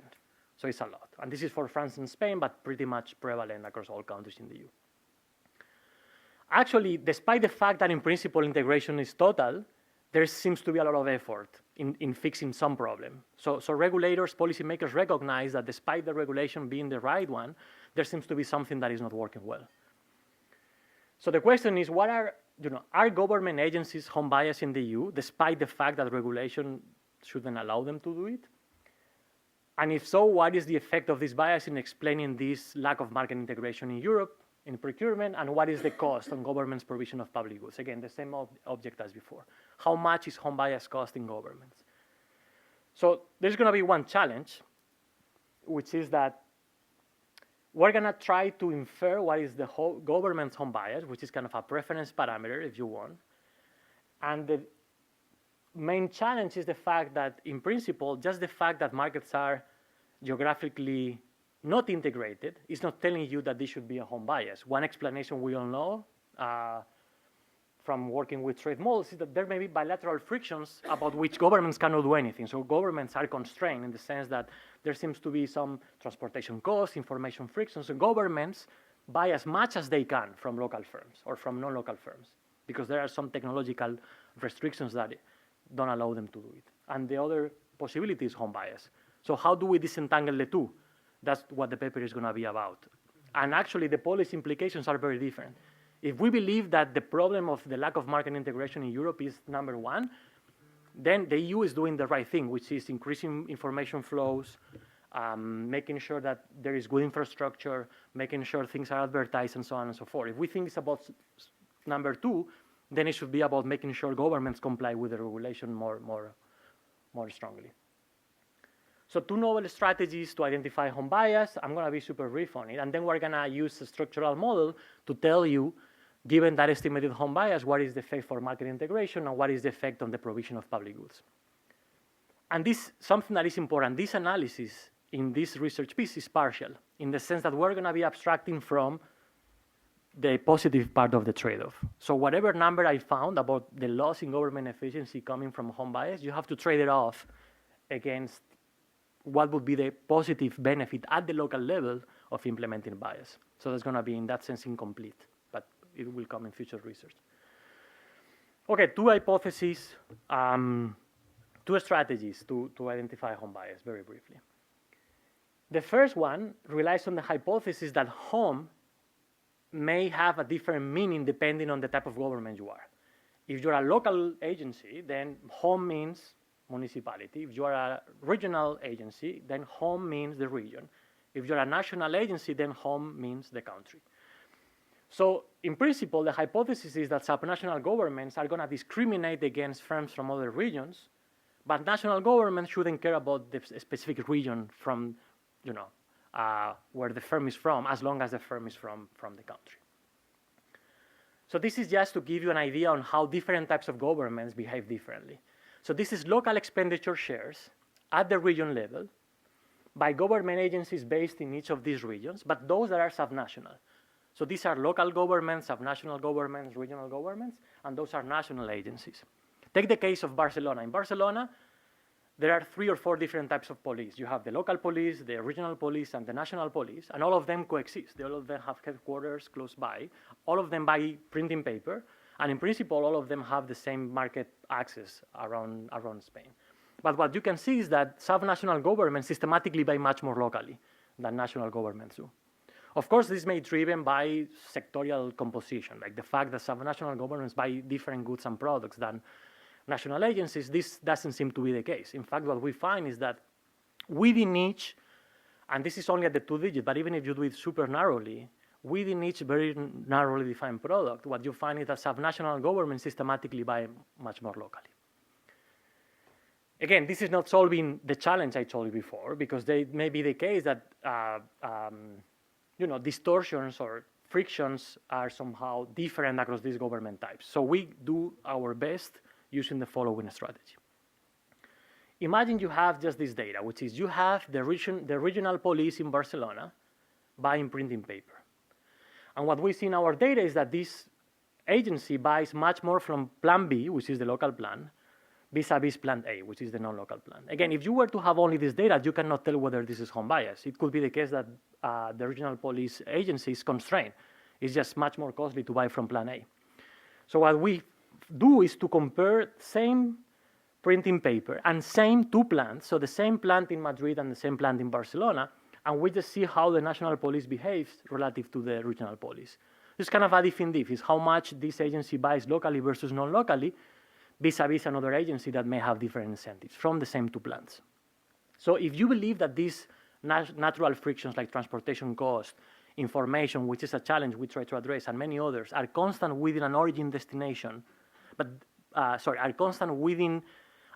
So it's a lot. And this is for France and Spain, but pretty much prevalent across all countries in the EU. Actually, despite the fact that in principle integration is total, there seems to be a lot of effort in fixing some problem. So regulators, policymakers recognize that despite the regulation being the right one, there seems to be something that is not working well. So the question is, are government agencies home biased in the EU, despite the fact that regulation shouldn't allow them to do it? And if so, what is the effect of this bias in explaining this lack of market integration in Europe, in procurement, and what is the cost on government's provision of public goods? Again, the same object as before. How much is home bias costing governments? So there's going to be one challenge, which is that we're going to try to infer what is the whole government's home bias, which is kind of a preference parameter, if you want. And the main challenge is the fact that, in principle, just the fact that markets are geographically not integrated is not telling you that this should be a home bias. One explanation we all know from working with trade models is that there may be bilateral frictions about which governments cannot do anything. So governments are constrained in the sense that there seems to be some transportation costs, information frictions, and governments buy as much as they can from local firms or from non-local firms because there are some technological restrictions that don't allow them to do it. And the other possibility is home bias. So how do we disentangle the two? That's what the paper is going to be about. And actually, the policy implications are very different. If we believe that the problem of the lack of market integration in Europe is number one, then the EU is doing the right thing, which is increasing information flows, making sure that there is good infrastructure, making sure things are advertised, and so on and so forth. If we think it's about number two, then it should be about making sure governments comply with the regulation more strongly. So two novel strategies to identify home bias. I'm going to be super brief on it. And then we're going to use a structural model to tell you, given that estimated home bias, what is the effect for market integration and what is the effect on the provision of public goods. And this, something that is important, this analysis in this research piece is partial in the sense that we're going to be abstracting from the positive part of the trade-off. So whatever number I found about the loss in government efficiency coming from home bias, you have to trade it off against what would be the positive benefit at the local level of implementing bias. So that's going to be, in that sense, incomplete, but it will come in future research. Okay, two hypotheses, two strategies to identify home bias, very briefly. The first one relies on the hypothesis that home may have a different meaning depending on the type of government you are. If you're a local agency, then home means municipality. If you are a regional agency, then home means the region. If you're a national agency, then home means the country. So in principle, the hypothesis is that subnational governments are going to discriminate against firms from other regions, but national governments shouldn't care about the specific region from, where the firm is from, as long as the firm is from the country. So this is just to give you an idea on how different types of governments behave differently. So this is local expenditure shares at the region level by government agencies based in each of these regions, but those that are subnational. So these are local governments, subnational governments, regional governments, and those are national agencies. Take the case of Barcelona. In Barcelona, there are 3 or 4 different types of police. You have the local police, the regional police, and the national police, and all of them coexist. All of them have headquarters close by. All of them buy printing paper, and in principle, all of them have the same market access around Spain. But what you can see is that subnational governments systematically buy much more locally than national governments do. Of course, this may be driven by sectorial composition, like the fact that subnational governments buy different goods and products than national agencies. This doesn't seem to be the case. In fact, what we find is that within each, and this is only at the 2-digit, but even if you do it super narrowly, within each very narrowly defined product, what you find is that subnational governments systematically buy much more locally. Again, this is not solving the challenge I told you before, because they may be the case that distortions or frictions are somehow different across these government types. So we do our best using the following strategy. Imagine you have just this data, which is you have the regional police in Barcelona buying printing paper. And what we see in our data is that this agency buys much more from Plan B, which is the local plan, vis-a-vis Plan A, which is the non-local plan. Again, if you were to have only this data, you cannot tell whether this is home bias. It could be the case that the regional police agency is constrained. It's just much more costly to buy from Plan A. So what we do is to compare same printing paper and same two plants, so the same plant in Madrid and the same plant in Barcelona, and we just see how the national police behaves relative to the regional police. It's kind of a diff in diff, is how much this agency buys locally versus non-locally, vis-a-vis another agency that may have different incentives from the same two plants. So if you believe that these natural frictions like transportation cost, information, which is a challenge we try to address, and many others, are constant within an origin destination, are constant within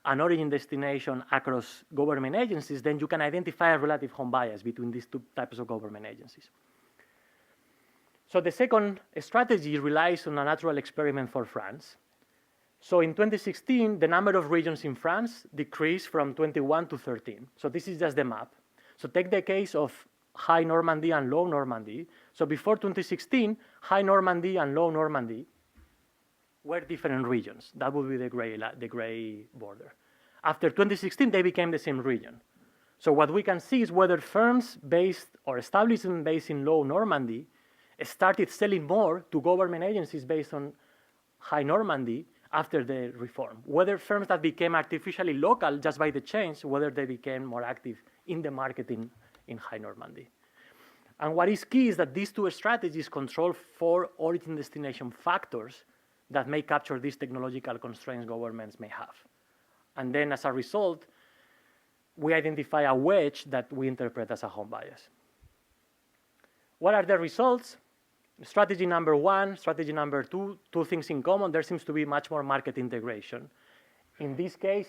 an origin destination across government agencies, then you can identify a relative home bias between these two types of government agencies. So the second strategy relies on a natural experiment for France. So in 2016, the number of regions in France decreased from 21 to 13. So this is just the map. So take the case of High Normandy and Low Normandy. So before 2016, High Normandy and Low Normandy were different regions. That would be the gray border. After 2016, they became the same region. So what we can see is whether firms based or establishments based in Low Normandy started selling more to government agencies based on High Normandy after the reform. Whether firms that became artificially local just by the change, whether they became more active in the market in High Normandy. And what is key is that these two strategies control 4 origin destination factors that may capture these technological constraints governments may have. And then as a result, we identify a wedge that we interpret as a home bias. What are the results? Strategy number 1, strategy number 2, two things in common. There seems to be much more market integration. In this case,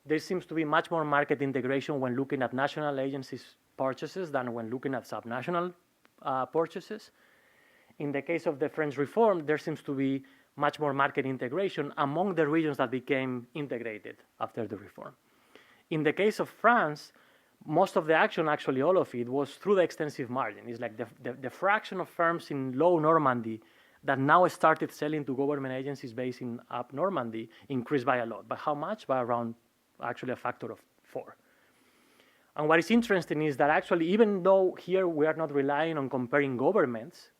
there seems to be much more market integration when looking at national agencies' purchases than when looking at subnational purchases. In the case of the French reform, there seems to be much more market integration among the regions that became integrated after the reform. In the case of France, most of the action, actually all of it, was through the extensive margin. It's like the fraction of firms in Low Normandy that now started selling to government agencies based in Up Normandy increased by a lot. But how much? By around actually a factor of 4. And what is interesting is that actually, even though here we are not relying on comparing governments,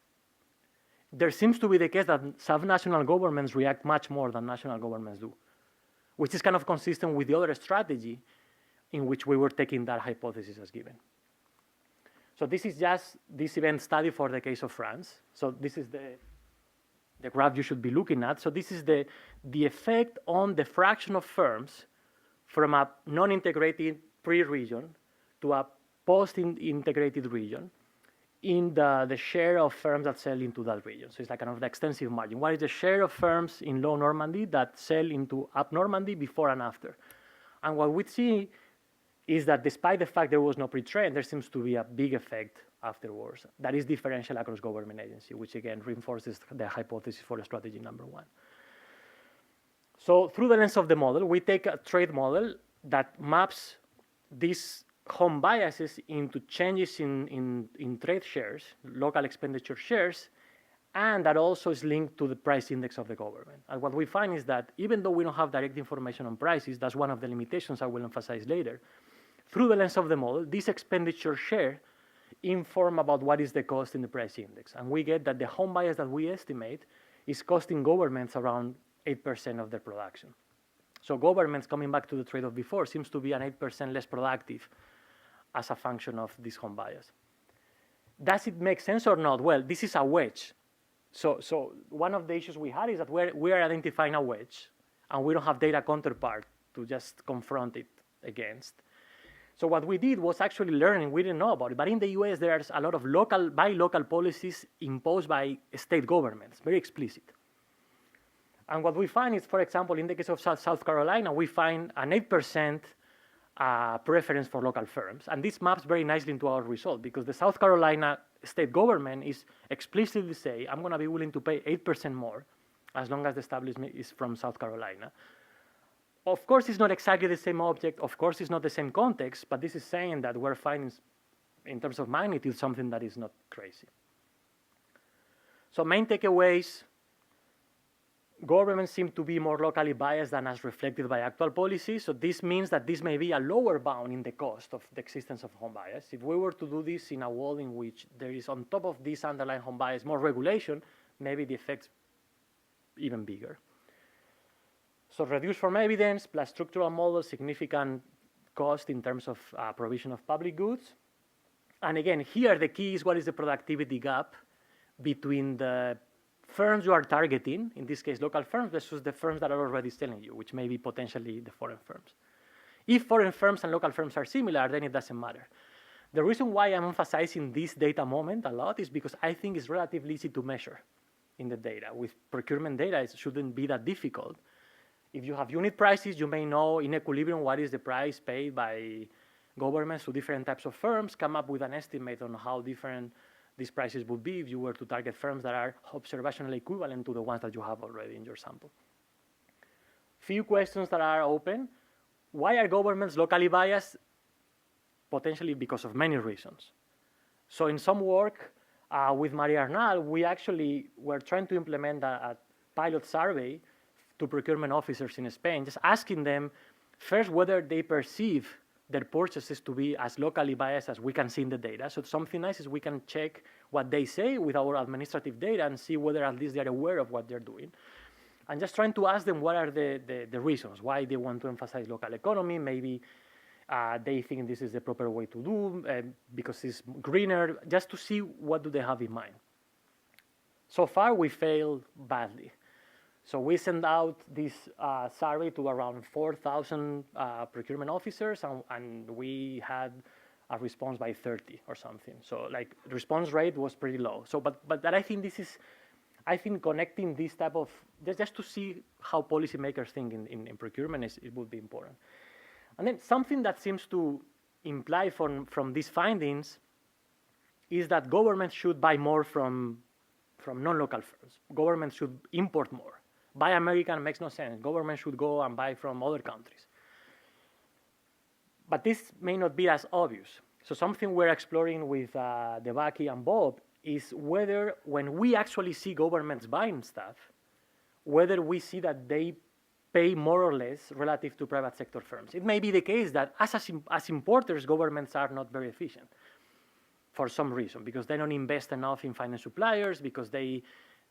there seems to be the case that subnational governments react much more than national governments do, which is kind of consistent with the other strategy in which we were taking that hypothesis as given. So this is just this event study for the case of France. So this is the graph you should be looking at. So this is the effect on the fraction of firms from a non-integrated pre-region to a post-integrated region in the share of firms that sell into that region. So it's like kind of the extensive margin. What is the share of firms in Low Normandy that sell into Up Normandy before and after? And what we see is that despite the fact there was no pre-trend, there seems to be a big effect afterwards that is differential across government agency, which again reinforces the hypothesis for strategy number 1. So through the lens of the model, we take a trade model that maps these home biases into changes in trade shares, local expenditure shares, and that also is linked to the price index of the government. And what we find is that even though we don't have direct information on prices, that's one of the limitations I will emphasize later, through the lens of the model, this expenditure share inform about what is the cost in the price index. And we get that the home bias that we estimate is costing governments around 8% of their production. So governments, coming back to the trade-off before, seems to be an 8% less productive as a function of this home bias. Does it make sense or not? Well, this is a wedge. So one of the issues we had is that we are identifying a wedge, and we don't have data counterpart to just confront it against. So what we did was actually learning. We didn't know about it, but in the US, there's a lot of buy local policies imposed by state governments, very explicit. And what we find is, for example, in the case of South Carolina, we find an 8% preference for local firms. And this maps very nicely into our result, because the South Carolina state government is explicitly say, I'm going to be willing to pay 8% more as long as the establishment is from South Carolina, of course, it's not exactly the same object. Of course, it's not the same context, but this is saying that we're finding, in terms of magnitude, something that is not crazy. So main takeaways, governments seem to be more locally biased than as reflected by actual policy. So this means that this may be a lower bound in the cost of the existence of home bias. If we were to do this in a world in which there is, on top of this underlying home bias, more regulation, maybe the effect's even bigger. So reduced from evidence plus structural models, significant cost in terms of provision of public goods. And again, here the key is what is the productivity gap between the firms you are targeting, in this case local firms, versus the firms that are already selling you, which may be potentially the foreign firms. If foreign firms and local firms are similar, then it doesn't matter. The reason why I'm emphasizing this data moment a lot is because I think it's relatively easy to measure in the data. With procurement data, it shouldn't be that difficult. If you have unit prices, you may know in equilibrium what is the price paid by governments to different types of firms, come up with an estimate on how different these prices would be if you were to target firms that are observationally equivalent to the ones that you have already in your sample. Few questions that are open. Why are governments locally biased? Potentially because of many reasons. So in some work with Maria Arnal, we actually were trying to implement a pilot survey to procurement officers in Spain, just asking them first whether they perceive their purchases to be as locally biased as we can see in the data. So something nice is we can check what they say with our administrative data and see whether at least they're aware of what they're doing. And just trying to ask them what are the reasons why they want to emphasize local economy. Maybe they think this is the proper way to do because it's greener, just to see what do they have in mind. So far, we failed badly. So we sent out this survey to around 4,000 procurement officers, and we had a response by 30 or something. So like the response rate was pretty low. So, but that I think this is, I think connecting this type of, just to see how policymakers think in procurement it would be important. And then something that seems to imply from these findings is that governments should buy more from non-local firms. Governments should import more. Buy American makes no sense. Government should go and buy from other countries. But this may not be as obvious. So something we're exploring with Devaki and Bob is whether when we actually see governments buying stuff, whether we see that they pay more or less relative to private sector firms. It may be the case that as importers, governments are not very efficient for some reason, because they don't invest enough in finding suppliers, because they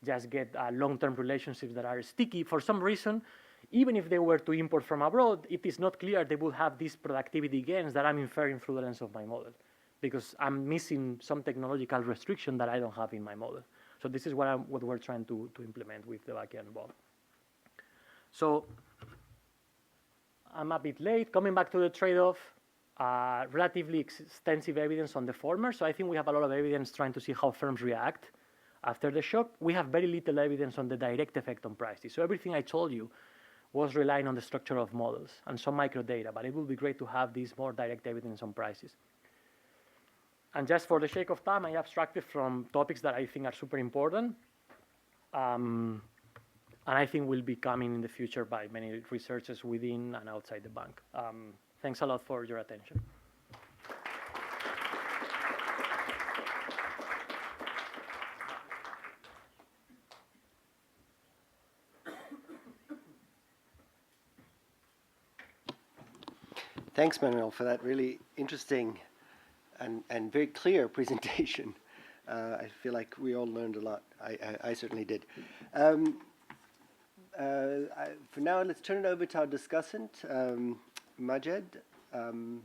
just get long-term relationships that are sticky. For some reason, even if they were to import from abroad, it is not clear they would have these productivity gains that I'm inferring through the lens of my model, because I'm missing some technological restriction that I don't have in my model. So this is what we're trying to implement with Devaki and Bob. So I'm a bit late. Coming back to the trade-off, relatively extensive evidence on the former. So I think we have a lot of evidence trying to see how firms react after the shock. We have very little evidence on the direct effect on prices. So everything I told you was relying on the structure of models and some micro data, but it would be great to have this more direct evidence on prices. And just for the sake of time, I abstracted from topics that I think are super important, and I think will be coming in the future by many researchers within and outside the bank. Thanks a lot for your attention. Thanks, Manuel, for that really interesting and very clear presentation. I feel like we all learned a lot. I certainly did. For now, let's turn it over to our discussant, Majed. Can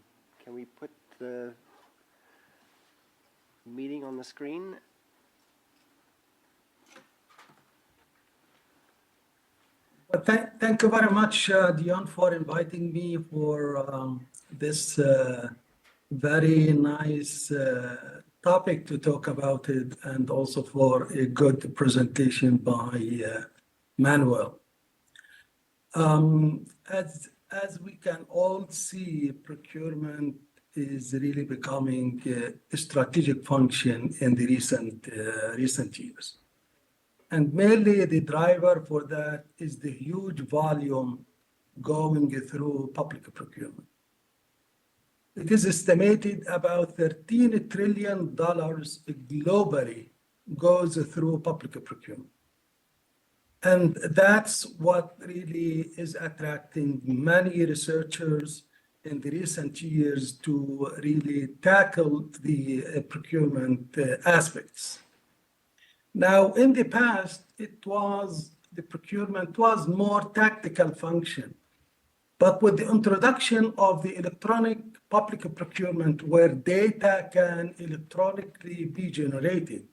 we put the meeting on the screen? Well, thank you very much, Dion, for inviting me for this very nice topic to talk about it, and also for a good presentation by Manuel. As we can all see, procurement is really becoming a strategic function in the recent years. And mainly the driver for that is the huge volume going through public procurement. It is estimated about $13 trillion globally goes through public procurement. And that's what really is attracting many researchers in the recent years to really tackle the procurement aspects. Now, in the past, the procurement was more tactical function. But with the introduction of the electronic public procurement, where data can electronically be generated,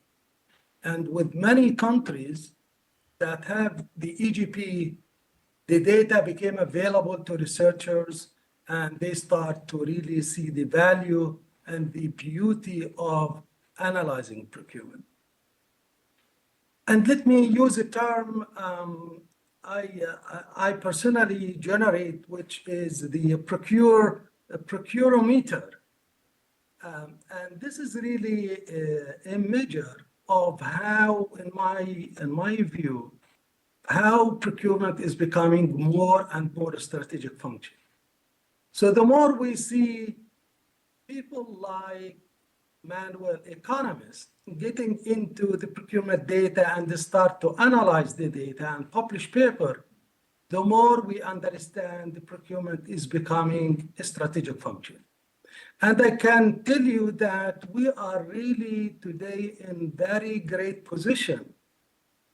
and with many countries that have the EGP, the data became available to researchers, and they start to really see the value and the beauty of analyzing procurement. And let me use a term I personally generate, which is the procurometer. And this is really a measure of how, in my view, how procurement is becoming more and more a strategic function. So the more we see people like Manuel, Economist, getting into the procurement data and they start to analyze the data and publish paper, the more we understand the procurement is becoming a strategic function. And I can tell you that we are really today in very great position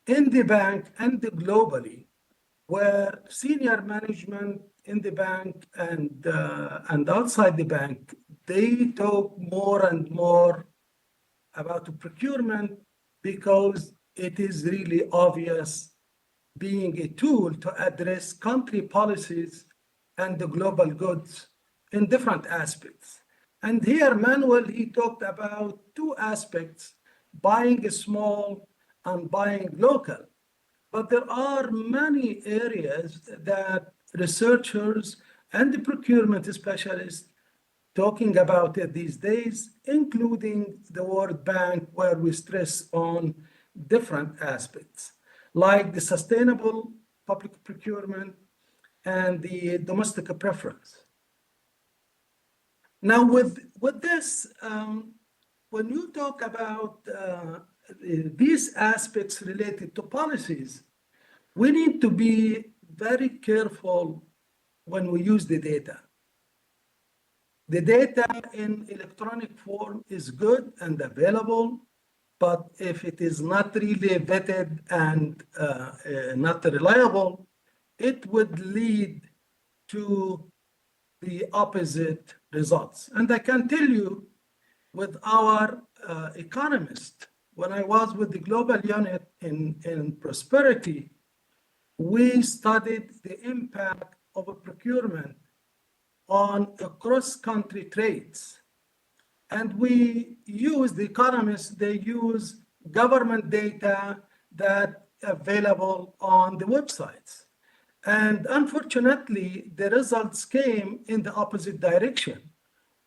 in the bank and globally, where senior management in the bank and outside the bank, they talk more and more about the procurement because it is really obvious being a tool to address country policies and the global goods in different aspects. And here, Manuel, he talked about two aspects, buying small and buying local. But there are many areas that researchers and the procurement specialists talking about it these days, including the World Bank, where we stress on different aspects, like the sustainable public procurement and the domestic preference. Now, with this, when you talk about these aspects related to policies, we need to be very careful when we use the data. The data in electronic form is good and available, but if it is not really vetted and not reliable, it would lead to the opposite results. And I can tell you with our Economist, when I was with the global unit in prosperity, we studied the impact of a procurement on cross-country trades. And we use, the economists, they use government data that available on the websites. And unfortunately, the results came in the opposite direction,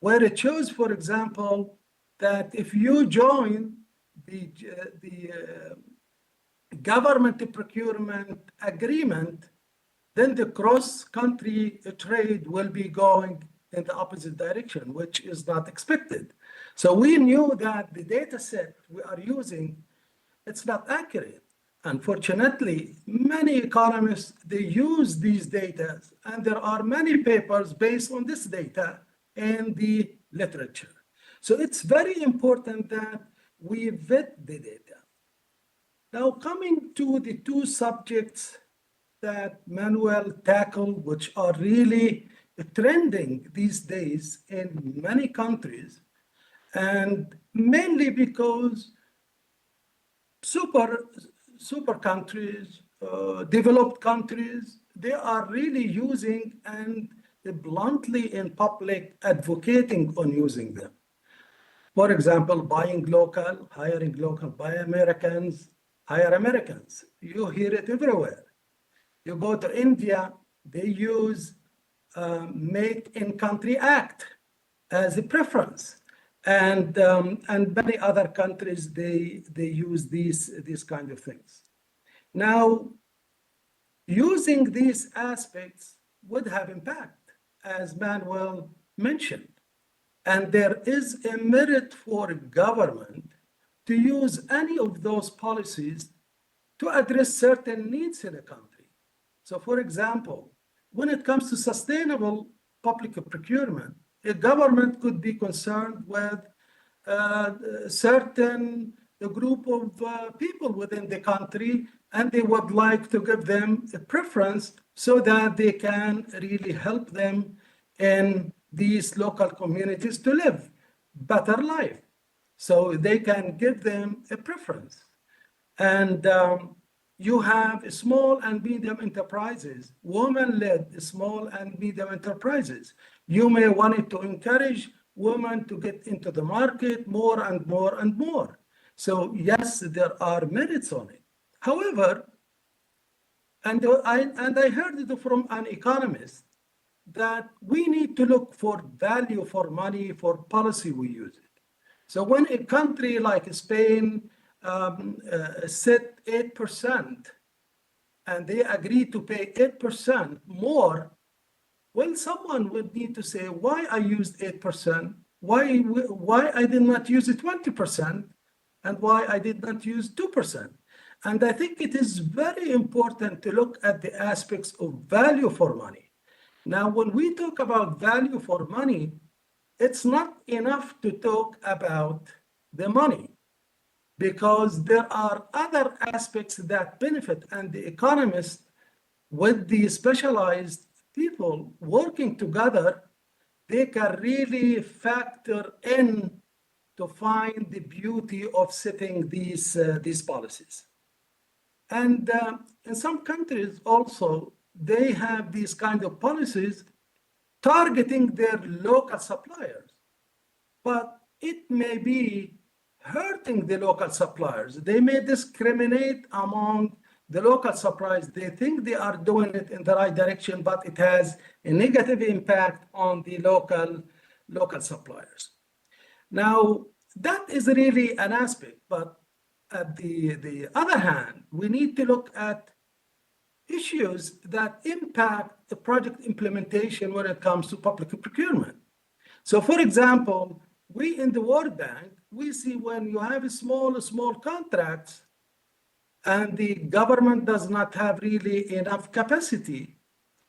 where it shows, for example, that if you join the government procurement agreement, then the cross-country trade will be going in the opposite direction, which is not expected. So we knew that the data set we are using, it's not accurate. Unfortunately, many economists, they use these data, and there are many papers based on this data in the literature. So it's very important that we vet the data. Now, coming to the two subjects that Manuel tackled, which are really trending these days in many countries, and mainly because super countries, developed countries, they are really using and bluntly in public advocating on using them. For example, buying local, hiring local, buy Americans, hire Americans. You hear it everywhere. You go to India, they use Make in Country Act as a preference. And many other countries, they use these kind of things. Now, using these aspects, would have impact, as Manuel mentioned. And there is a merit for government to use any of those policies to address certain needs in a country. So for example, when it comes to sustainable public procurement, a government could be concerned with a certain group of people within the country, and they would like to give them a preference so that they can really help them in these local communities to live better life. So they can give them a preference. And you have small and medium enterprises, women-led small and medium enterprises. You may want to encourage women to get into the market more and more and more. So yes, there are merits on it. However, and I heard it from an economist that we need to look for value for money for policy we use it. So when a country like Spain set 8% and they agree to pay 8% more, well, someone would need to say why I used 8%, why I did not use 20%, and why I did not use 2%. And I think it is very important to look at the aspects of value for money. Now, when we talk about value for money, it's not enough to talk about the money, because there are other aspects that benefit, and the economists with the specialized people working together, they can really factor in to find the beauty of setting these policies. And in some countries also, they have these kind of policies targeting their local suppliers, but it may be hurting the local suppliers. They may discriminate among the local suppliers. They think they are doing it in the right direction, but it has a negative impact on the local suppliers. Now, that is really an aspect, but at the other hand, we need to look at issues that impact the project implementation when it comes to public procurement. So for example, we in the World Bank, we see when you have small contracts and the government does not have really enough capacity,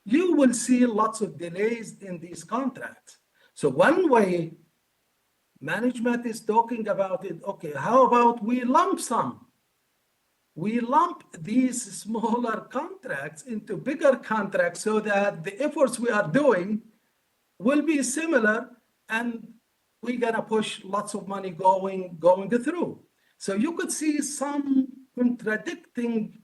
you will see lots of delays in these contracts. So one way management is talking about it, okay, how about we lump sum? We lump these smaller contracts into bigger contracts so that the efforts we are doing will be similar, and we're gonna push lots of money going through. So you could see some contradicting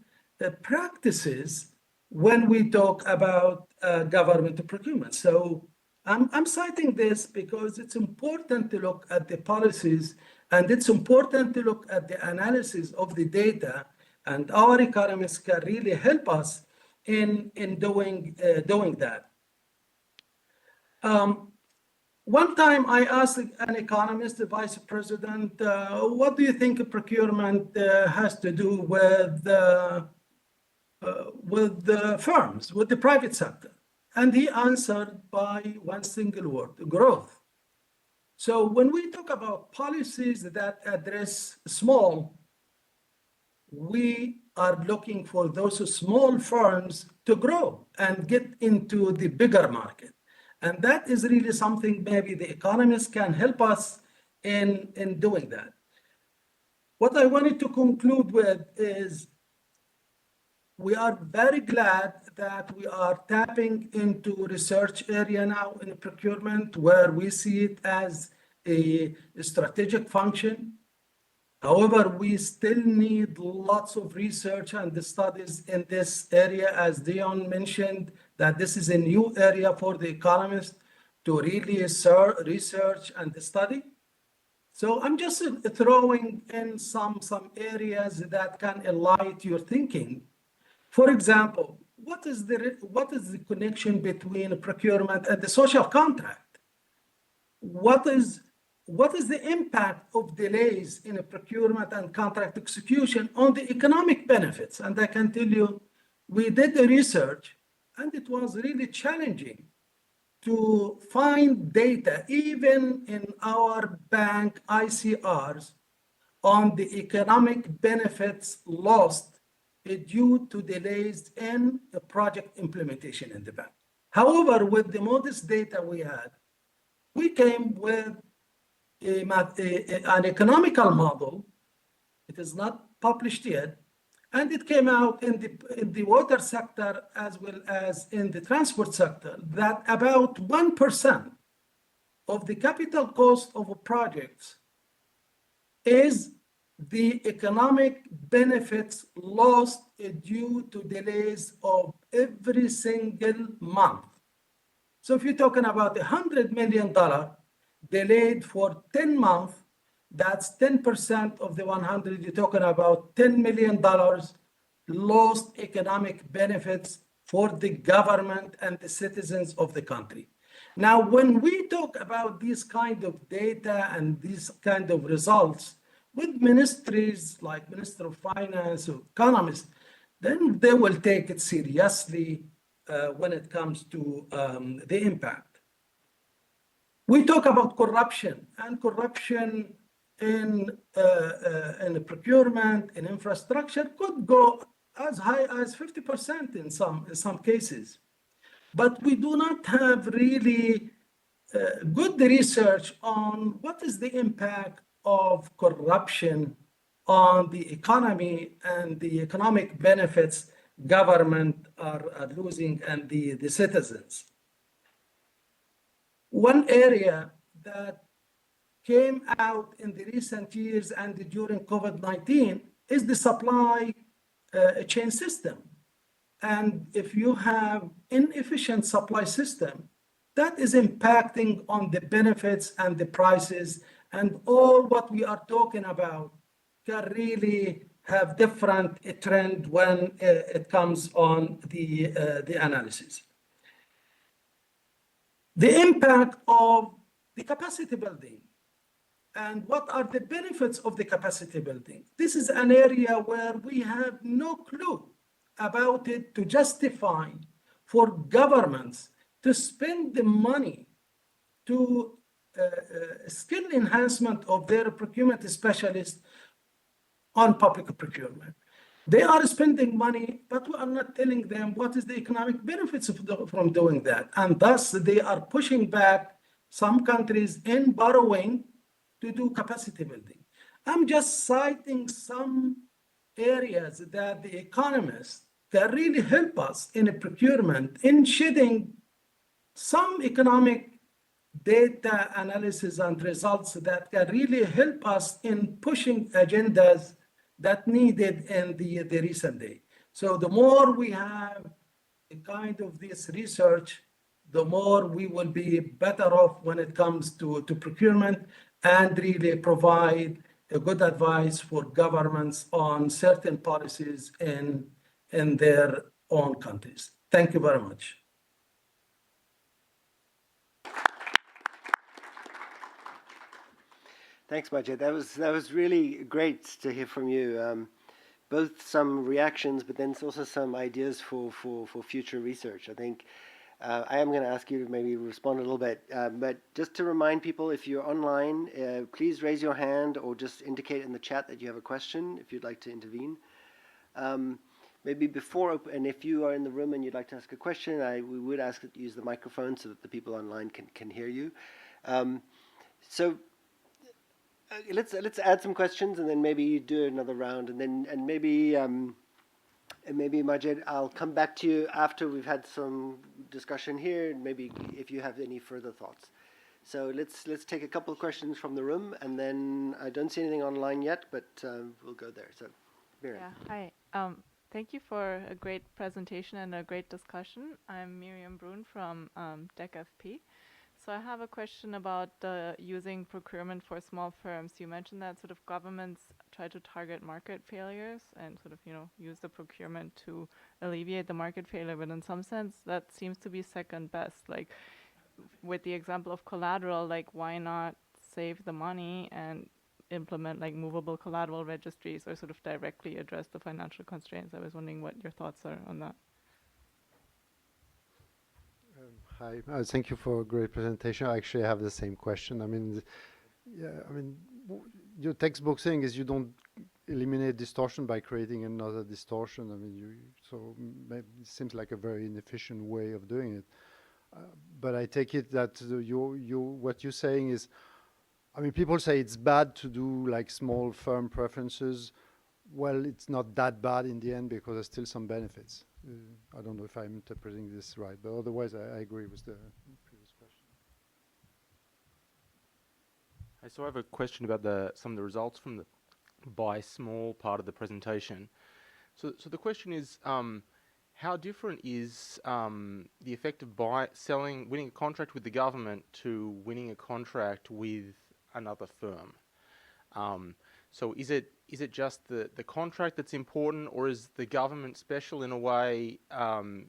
practices when we talk about government procurement. So I'm citing this because it's important to look at the policies, and it's important to look at the analysis of the data, and our economists can really help us in doing that. One time I asked an economist, the vice president, what do you think procurement has to do with the firms, with the private sector? And he answered by one single word: growth. So when we talk about policies that address small, we are looking for those small firms to grow and get into the bigger market. And that is really something maybe the economists can help us in doing that. What I wanted to conclude with is we are very glad that we are tapping into research area now in procurement, where we see it as a strategic function. However, we still need lots of research and studies in this area, as Dion mentioned, that this is a new area for the economists to really research and study. So I'm just throwing in some areas that can enlighten your thinking. For example, what is the connection between procurement and the social contract? What is the impact of delays in a procurement and contract execution on the economic benefits? And I can tell you, we did the research, and it was really challenging to find data, even in our bank ICRs, on the economic benefits lost due to delays in the project implementation in the bank. However, with the modest data we had, we came with an economical model. It is not published yet, and it came out in the water sector as well as in the transport sector that about 1% of the capital cost of a project is the economic benefits lost due to delays of every single month. So if you're talking about $100 million delayed for 10 months, that's 10% of the 100. You're talking about $10 million lost economic benefits for the government and the citizens of the country. Now, when we talk about this kind of data and these kind of results with ministries like Minister of Finance or Economist, then they will take it seriously when it comes to the impact. We talk about corruption, and corruption in procurement and infrastructure could go as high as 50% in some cases. But we do not have really good research on what is the impact of corruption on the economy and the economic benefits government are losing and the citizens. One area that came out in the recent years and during COVID-19 is the supply chain system. And if you have inefficient supply system, that is impacting on the benefits and the prices, and all what we are talking about can really have different trend when it comes on the analysis. The impact of the capacity building and what are the benefits of the capacity building. This is an area where we have no clue about it to justify for governments to spend the money to skill enhancement of their procurement specialists on public procurement. They are spending money, but we are not telling them what is the economic benefits from doing that. And thus, they are pushing back some countries in borrowing to do capacity building. I'm just citing some areas that the economists can really help us in a procurement in shedding some economic data analysis and results that can really help us in pushing agendas that needed in the recent day. So the more we have a kind of this research, the more we will be better off when it comes to procurement and really provide a good advice for governments on certain policies in their own countries. Thank you very much. Thanks, Majid. That was really great to hear from you. Both some reactions, but then also some ideas for future research. I think I am going to ask you to maybe respond a little bit, but just to remind people, if you're online, please raise your hand or just indicate in the chat that you have a question if you'd like to intervene. Maybe before, and if you are in the room and you'd like to ask a question, we would ask that you use the microphone so that the people online can hear you. Let's add some questions, and then maybe do another round, and maybe Majid, I'll come back to you after we've had some discussion here, and maybe if you have any further thoughts. So let's take a couple of questions from the room, and then I don't see anything online yet, but we'll go there. So, Miriam. Yeah, hi. Thank you for a great presentation and a great discussion. I'm Miriam Brun from DECFP. So I have a question about using procurement for small firms. You mentioned that sort of governments try to target market failures and sort of, use the procurement to alleviate the market failure. But in some sense, that seems to be second best. Like with the example of collateral, like why not save the money and implement like movable collateral registries or sort of directly address the financial constraints? I was wondering what your thoughts are on that. Hi, thank you for a great presentation. I actually have the same question. I mean, your textbook thing is you don't eliminate distortion by creating another distortion. I mean, so maybe it seems like a very inefficient way of doing it. But I take it that what you're saying is, I mean, people say it's bad to do like small firm preferences. Well, it's not that bad in the end because there's still some benefits. I don't know if I'm interpreting this right, but otherwise I agree with the previous question. So I have a question about some of the results from the buy small part of the presentation. So the question is, how different is the effect of winning a contract with the government to winning a contract with another firm? So is it just the contract that's important, or is the government special in a way,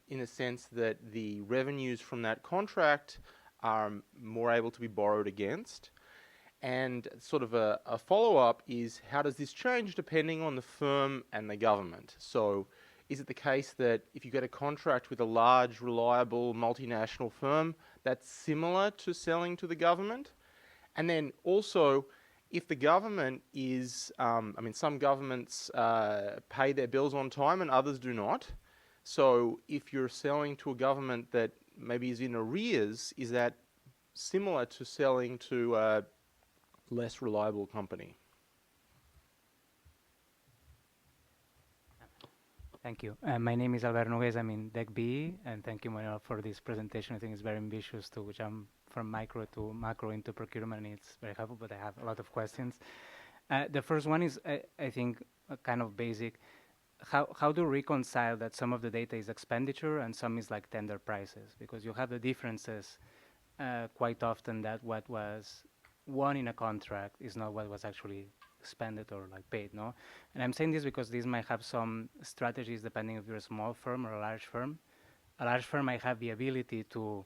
in a sense that the revenues from that contract are more able to be borrowed against? And sort of a follow-up is, how does this change depending on the firm and the government? So is it the case that if you get a contract with a large, reliable, multinational firm, that's similar to selling to the government? And then also, if the government is, some governments pay their bills on time and others do not. So if you're selling to a government that maybe is in arrears, is that similar to selling to a less reliable company? Thank you. My name is Alberto Noguez. I'm in Deck B, and thank you, Manuel, for this presentation. I think it's very ambitious to jump from micro to macro into procurement, and it's very helpful, but I have a lot of questions. The first one is, I think, kind of basic. How do you reconcile that some of the data is expenditure and some is like tender prices? Because you have the differences quite often that what was won in a contract is not what was actually expended or like paid, no? And I'm saying this because this might have some strategies depending if you're a small firm or a large firm. A large firm might have the ability to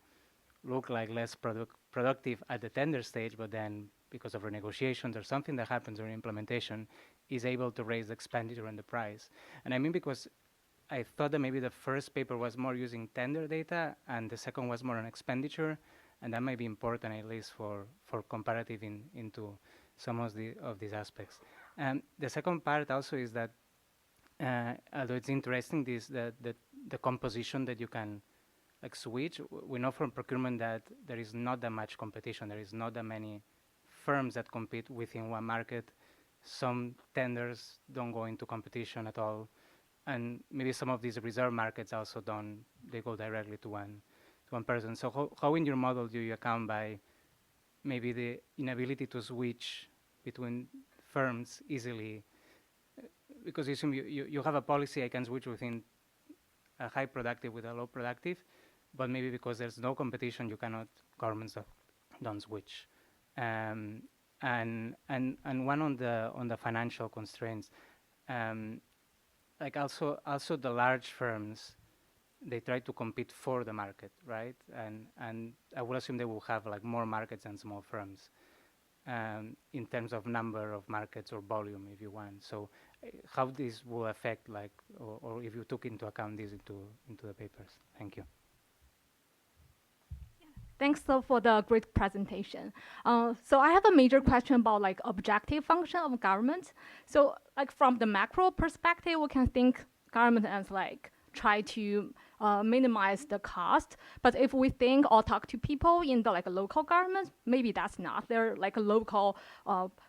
look like less productive at the tender stage, but then because of renegotiations or something that happens during implementation, is able to raise the expenditure and the price. And I mean, because I thought that maybe the first paper was more using tender data and the second was more on expenditure, and that might be important at least for comparative into some of these aspects. And the second part also is that, although it's interesting, the composition that you can like switch. We know from procurement that there is not that much competition. There is not that many firms that compete within one market. Some tenders don't go into competition at all, and maybe some of these reserve markets also don't. They go directly to one person. So how in your model do you account by maybe the inability to switch between firms easily? Because you assume you have a policy, I can switch within a high productive with a low productive, but maybe because there's no competition, you cannot, governments don't switch. And one on the financial constraints, like also the large firms, they try to compete for the market, right? And I would assume they will have like more markets than small firms in terms of number of markets or volume, if you want. So how this will affect, like, or if you took into account this into the papers. Thank you. Thanks for the great presentation. So I have a major question about like objective function of government. So like from the macro perspective, we can think government as like try to minimize the cost. But if we think or talk to people in the like local government, maybe that's not. They're like a local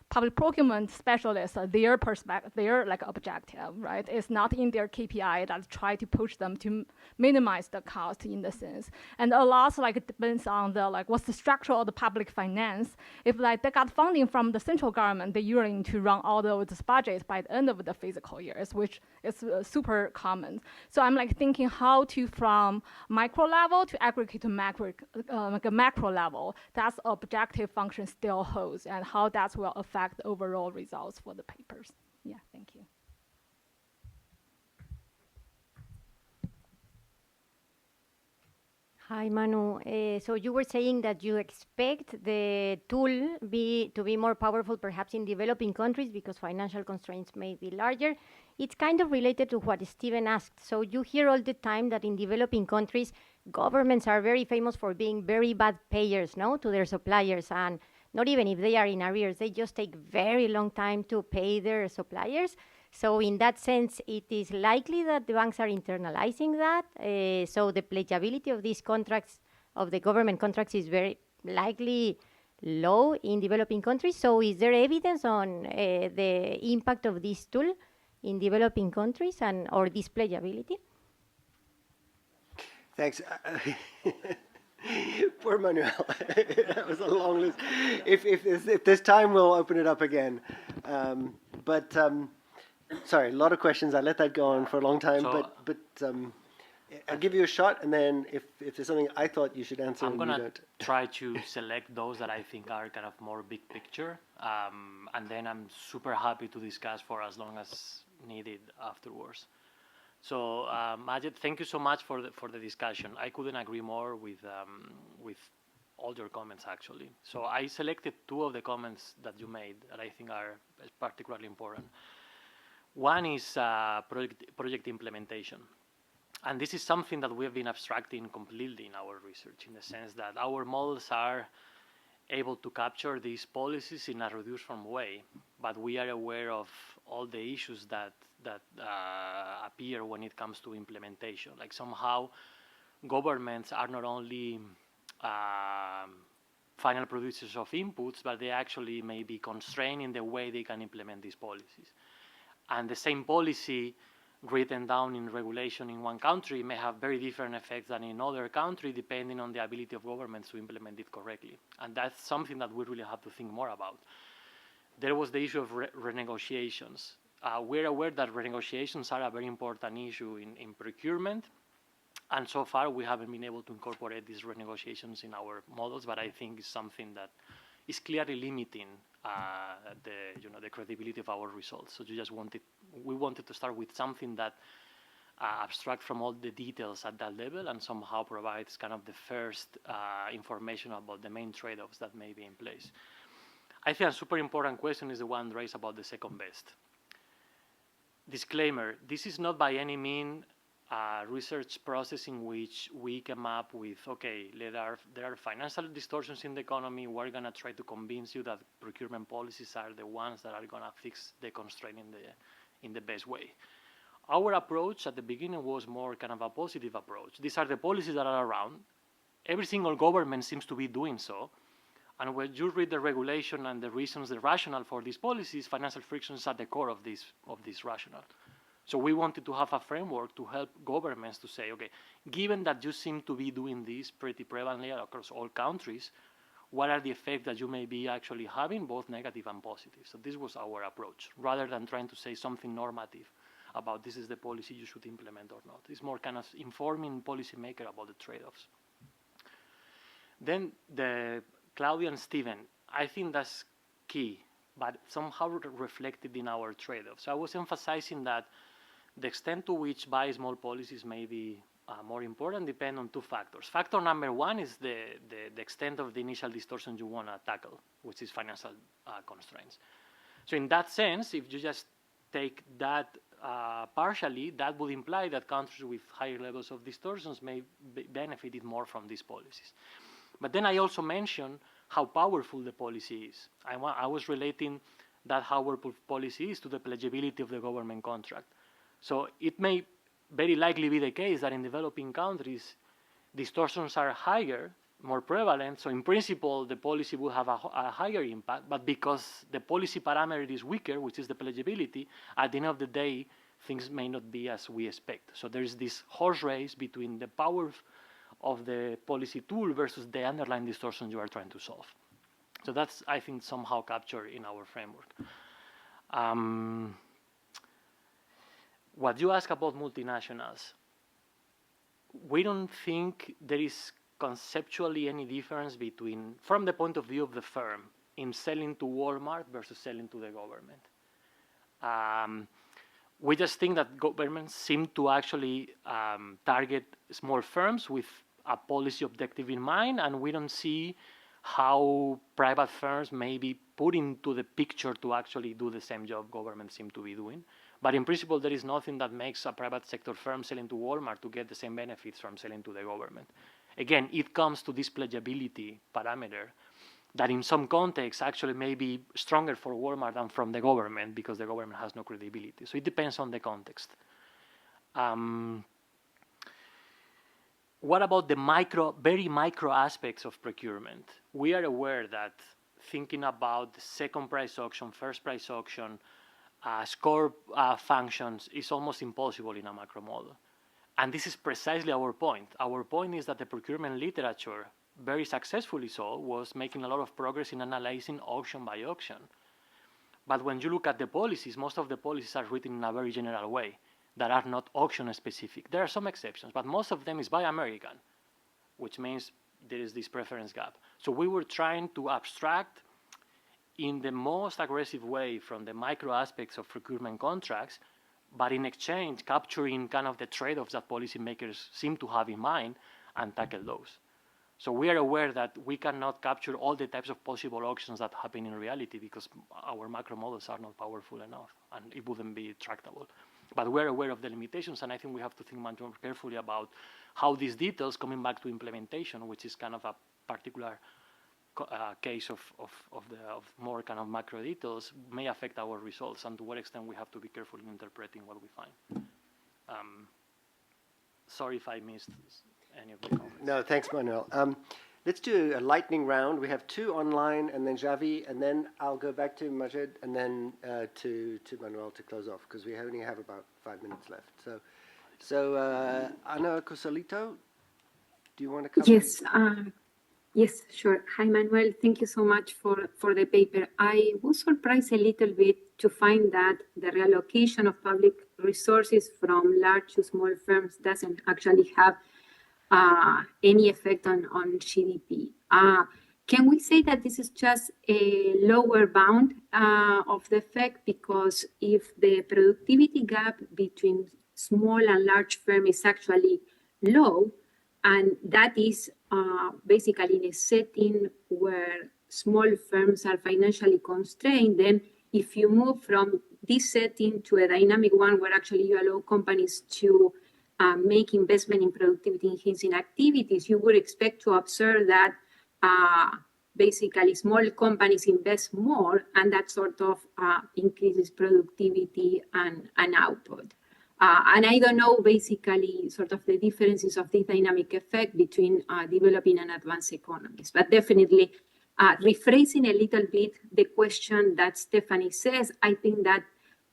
public procurement specialists, their perspective, their like objective, right? It's not in their KPI that try to push them to minimize the cost in the sense. And a lot like it depends on the like what's the structure of the public finance. If like they got funding from the central government, they usually need to run all those budgets by the end of the fiscal years, which is super common. So I'm like thinking how to from micro level to aggregate to macro, like a macro level, that's objective function still holds, and how that will affect the overall results for the papers. Yeah, thank you. Hi, Manu. So you were saying that you expect the tool to be more powerful perhaps in developing countries because financial constraints may be larger. It's kind of related to what Steven asked. So you hear all the time that in developing countries, governments are very famous for being very bad payers, no, to their suppliers. And not even if they are in arrears, they just take very long time to pay their suppliers. So in that sense, it is likely that the banks are internalizing that. So the pledgeability of these contracts, of the government contracts, is very likely low in developing countries. So is there evidence on the impact of this tool in developing countries and or this pledgeability? Thanks. Poor Manuel. That was a long list. If there's time, we'll open it up again. Sorry, a lot of questions. I let that go on for a long time, So- but I'll give you a shot, and then if there's something I thought you should answer, I'm and you gonna don't. try to select those that I think are kind of more big picture, and then I'm super happy to discuss for as long as needed afterwards. So, Majid, thank you so much for the discussion. I couldn't agree more with all your comments actually. So I selected two of the comments that you made that I think are particularly important. One is project implementation. And this is something that we have been abstracting completely in our research, in the sense that our models are able to capture these policies in a reduced form way, but we are aware of all the issues that appear when it comes to implementation. Like somehow governments are not only final producers of inputs, but they actually may be constrained in the way they can implement these policies. And the same policy written down in regulation in one country may have very different effects than in another country, depending on the ability of governments to implement it correctly. And that's something that we really have to think more about. There was the issue of renegotiations. We're aware that renegotiations are a very important issue in procurement, and so far we haven't been able to incorporate these renegotiations in our models, but I think it's something that is clearly limiting the credibility of our results. So we wanted to start with something that abstract from all the details at that level and somehow provides kind of the first information about the main trade-offs that may be in place. I think a super important question is the one raised about the second best. Disclaimer, this is not by any means a research process in which we come up with, okay, there are financial distortions in the economy, we're going to try to convince you that procurement policies are the ones that are going to fix the constraint in the best way. Our approach at the beginning was more kind of a positive approach. These are the policies that are around. Every single government seems to be doing so. And when you read the regulation and the reasons, the rationale for these policies, financial friction is at the core of this rationale. So we wanted to have a framework to help governments to say, okay, given that you seem to be doing this pretty prevalently across all countries, what are the effects that you may be actually having, both negative and positive? So this was our approach, rather than trying to say something normative about this is the policy you should implement or not. It's more kind of informing policymaker about the trade-offs. Then Claudia and Steven, I think that's key, but somehow reflected in our trade-offs. So I was emphasizing that the extent to which buy small policies may be more important depend on two factors. Factor number one is the extent of the initial distortion you want to tackle, which is financial constraints. So in that sense, if you just take that partially, that would imply that countries with higher levels of distortions may benefit more from these policies. But then I also mentioned how powerful the policy is. I was relating that how powerful policy is to the pledgeability of the government contract. So it may very likely be the case that in developing countries, distortions are higher, more prevalent. So in principle, the policy will have a higher impact. But because the policy parameter is weaker, which is the pledgeability, at the end of the day, things may not be as we expect. So there is this horse race between the power of the policy tool versus the underlying distortion you are trying to solve. So that's, I think, somehow captured in our framework. What you ask about multinationals, we don't think there is conceptually any difference between, from the point of view of the firm, in selling to Walmart versus selling to the government. We just think that governments seem to actually target small firms with a policy objective in mind, and we don't see how private firms may be put into the picture to actually do the same job governments seem to be doing. But in principle, there is nothing that makes a private sector firm selling to Walmart to get the same benefits from selling to the government. Again, it comes to this pledgeability parameter that in some contexts actually may be stronger for Walmart than from the government because the government has no credibility. So it depends on the context. What about the very micro aspects of procurement? We are aware that thinking about the second price auction, first price auction, score functions is almost impossible in a macro model. And this is precisely our point. Our point is that the procurement literature, very successfully so, was making a lot of progress in analyzing auction by auction. But when you look at the policies, most of the policies are written in a very general way that are not auction specific. There are some exceptions, but most of them is buy American, which means there is this preference gap. So we were trying to abstract in the most aggressive way from the micro aspects of procurement contracts, but in exchange capturing kind of the trade-offs that policymakers seem to have in mind and tackle those. So we are aware that we cannot capture all the types of possible auctions that happen in reality because our macro models are not powerful enough and it wouldn't be tractable. But we're aware of the limitations, and I think we have to think much more carefully about how these details, coming back to implementation, which is kind of a particular case of more kind of macro details, may affect our results, and to what extent we have to be careful in interpreting what we find. Sorry if I missed any of the comments. No, thanks, Manuel. Let's do a lightning round. We have 2 online, and then Javi, and then I'll go back to Majid, and then to Manuel to close off, because we only have about 5 minutes left. So Ana Cosolito, do you want to come? Yes, yes, sure. Hi, Manuel. Thank you so much for the paper. I was surprised a little bit to find that the reallocation of public resources from large to small firms doesn't actually have any effect on GDP. Can we say that this is just a lower bound of the effect? Because if the productivity gap between small and large firms is actually low, and that is basically in a setting where small firms are financially constrained, then if you move from this setting to a dynamic one where actually you allow companies to make investment in productivity enhancing activities, you would expect to observe that basically small companies invest more, and that sort of increases productivity and output. And I don't know basically sort of the differences of this dynamic effect between developing and advanced economies, but definitely rephrasing a little bit the question that Stephanie says, I think that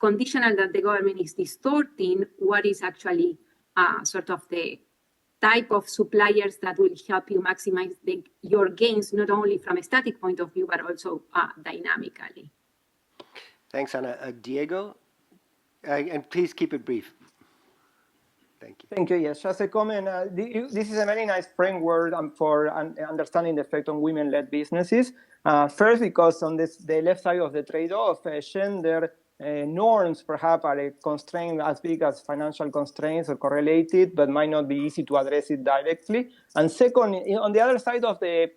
conditional that the government is distorting what is actually sort of the type of suppliers that will help you maximize your gains, not only from a static point of view, but also dynamically. Thanks, Ana. Diego, and please keep it brief. Thank you. Thank you. Yes, just a comment. This is a very nice framework for understanding the effect on women-led businesses. First, because on the left side of the trade-off, gender norms perhaps are a constraint as big as financial constraints or correlated, but might not be easy to address it directly. And second, on the other side of the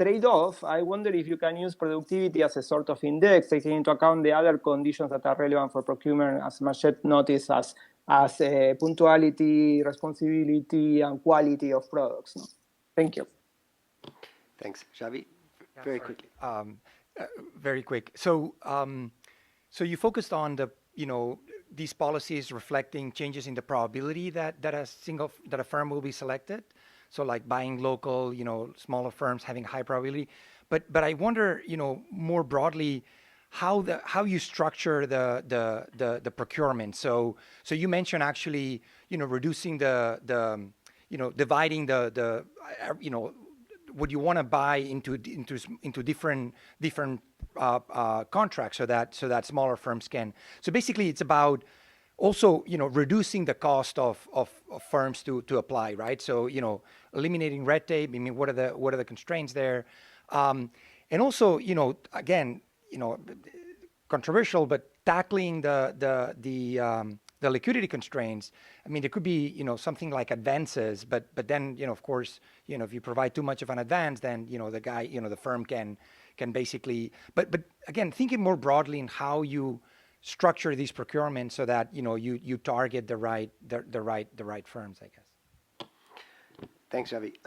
trade-off, I wonder if you can use productivity as a sort of index, taking into account the other conditions that are relevant for procurement, as Majid noticed, as punctuality, responsibility, and quality of products. No? Thank you. Thanks. Xavi, very quickly. Very quick. So you focused on these policies reflecting changes in the probability that a firm will be selected. So like buying local, smaller firms having high probability. But I wonder, more broadly, how you structure the procurement. So you mentioned actually, reducing dividing the what you want to buy into different contracts so that smaller firms can. So basically, it's about also reducing the cost of firms to apply, right? So eliminating red tape. I mean, what are the constraints there? And also again, controversial, but tackling the the liquidity constraints, I mean, there could be, something like advances, but then, of course, if you provide too much of an advance, then, the firm can basically, but again, thinking more broadly in how you structure these procurements so that, you target the right firms, I guess. Thanks, Ravi.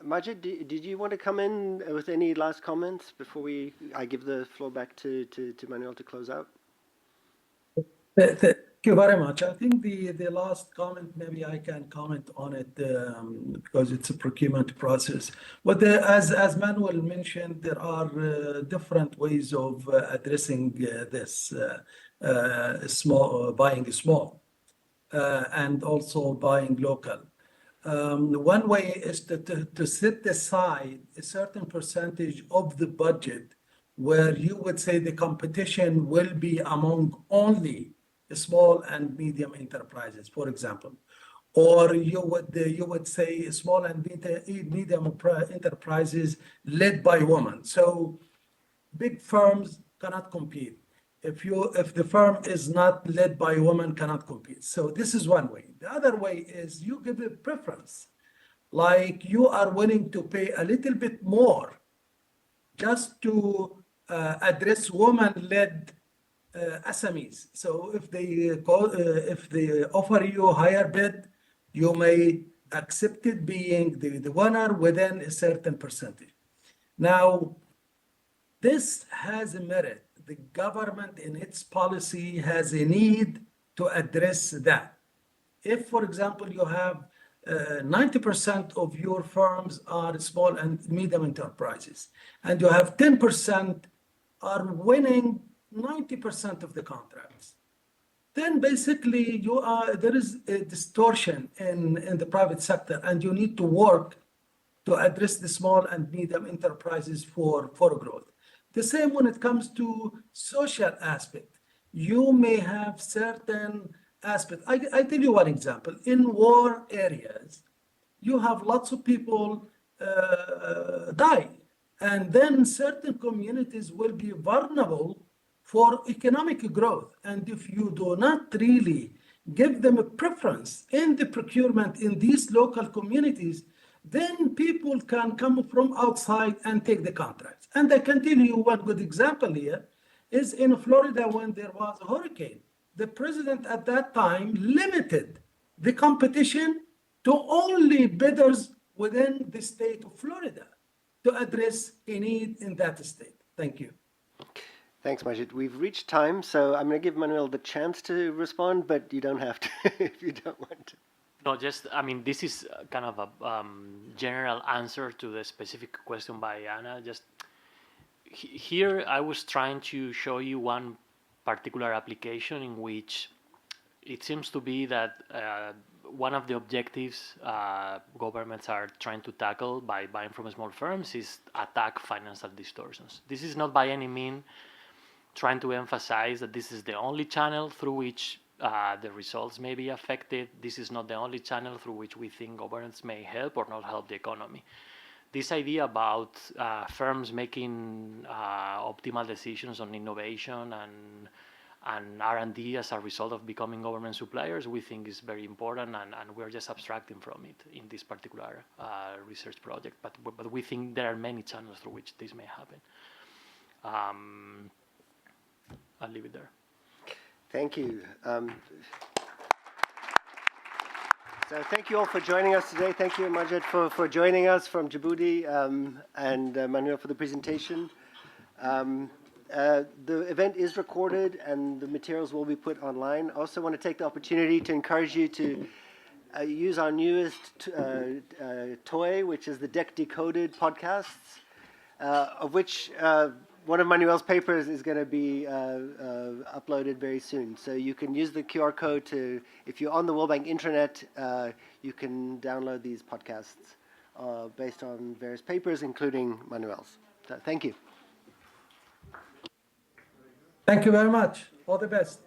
Majid, did you want to come in with any last comments before I give the floor back to Manuel to close out? Thank you very much. I think the last comment, maybe I can comment on it because it's a procurement process. But as Manuel mentioned, there are different ways of addressing this buying small and also buying local. One way is to set aside a certain percentage of the budget where you would say the competition will be among only small and medium enterprises, for example. Or you would say small and medium enterprises led by women. So big firms cannot compete. If the firm is not led by women, cannot compete. So this is one way. The other way is you give a preference, like you are willing to pay a little bit more just to address women-led SMEs. So if they offer you a higher bid, you may accept it being the winner within a certain percentage. Now, this has a merit. The government in its policy has a need to address that. If, for example, you have 90% of your firms are small and medium enterprises, and you have 10% are winning 90% of the contracts, then basically there is a distortion in the private sector, and you need to work to address the small and medium enterprises for growth. The same when it comes to social aspect. You may have certain aspects. I tell you one example. In war areas, you have lots of people die, and then certain communities will be vulnerable for economic growth. And if you do not really give them a preference in the procurement in these local communities, then people can come from outside and take the contracts. And I can tell you one good example here is in Florida when there was a hurricane. The president at that time limited the competition to only bidders within the state of Florida to address a need in that state. Thank you. Thanks, Majid. We've reached time, so I'm going to give Manuel the chance to respond, but you don't have to if you don't want to. No, this is kind of a general answer to the specific question by Anna. Just here, I was trying to show you one particular application in which it seems to be that one of the objectives governments are trying to tackle by buying from small firms is attack financial distortions. This is not by any means trying to emphasize that this is the only channel through which the results may be affected. This is not the only channel through which we think governments may help or not help the economy. This idea about firms making optimal decisions on innovation and R&D as a result of becoming government suppliers, we think is very important, and we're just abstracting from it in this particular research project. But we think there are many channels through which this may happen. I'll leave it there. Thank you. So thank you all for joining us today. Thank you, Majid, for joining us from Djibouti, and Manuel for the presentation. The event is recorded and the materials will be put online. I also want to take the opportunity to encourage you to use our newest toy, which is the Deck Decoded podcasts, of which one of Manuel's papers is going to be uploaded very soon. So you can use the QR code to, if you're on the World Bank intranet, you can download these podcasts based on various papers, including Manuel's. So thank you. Thank you very much. All the best.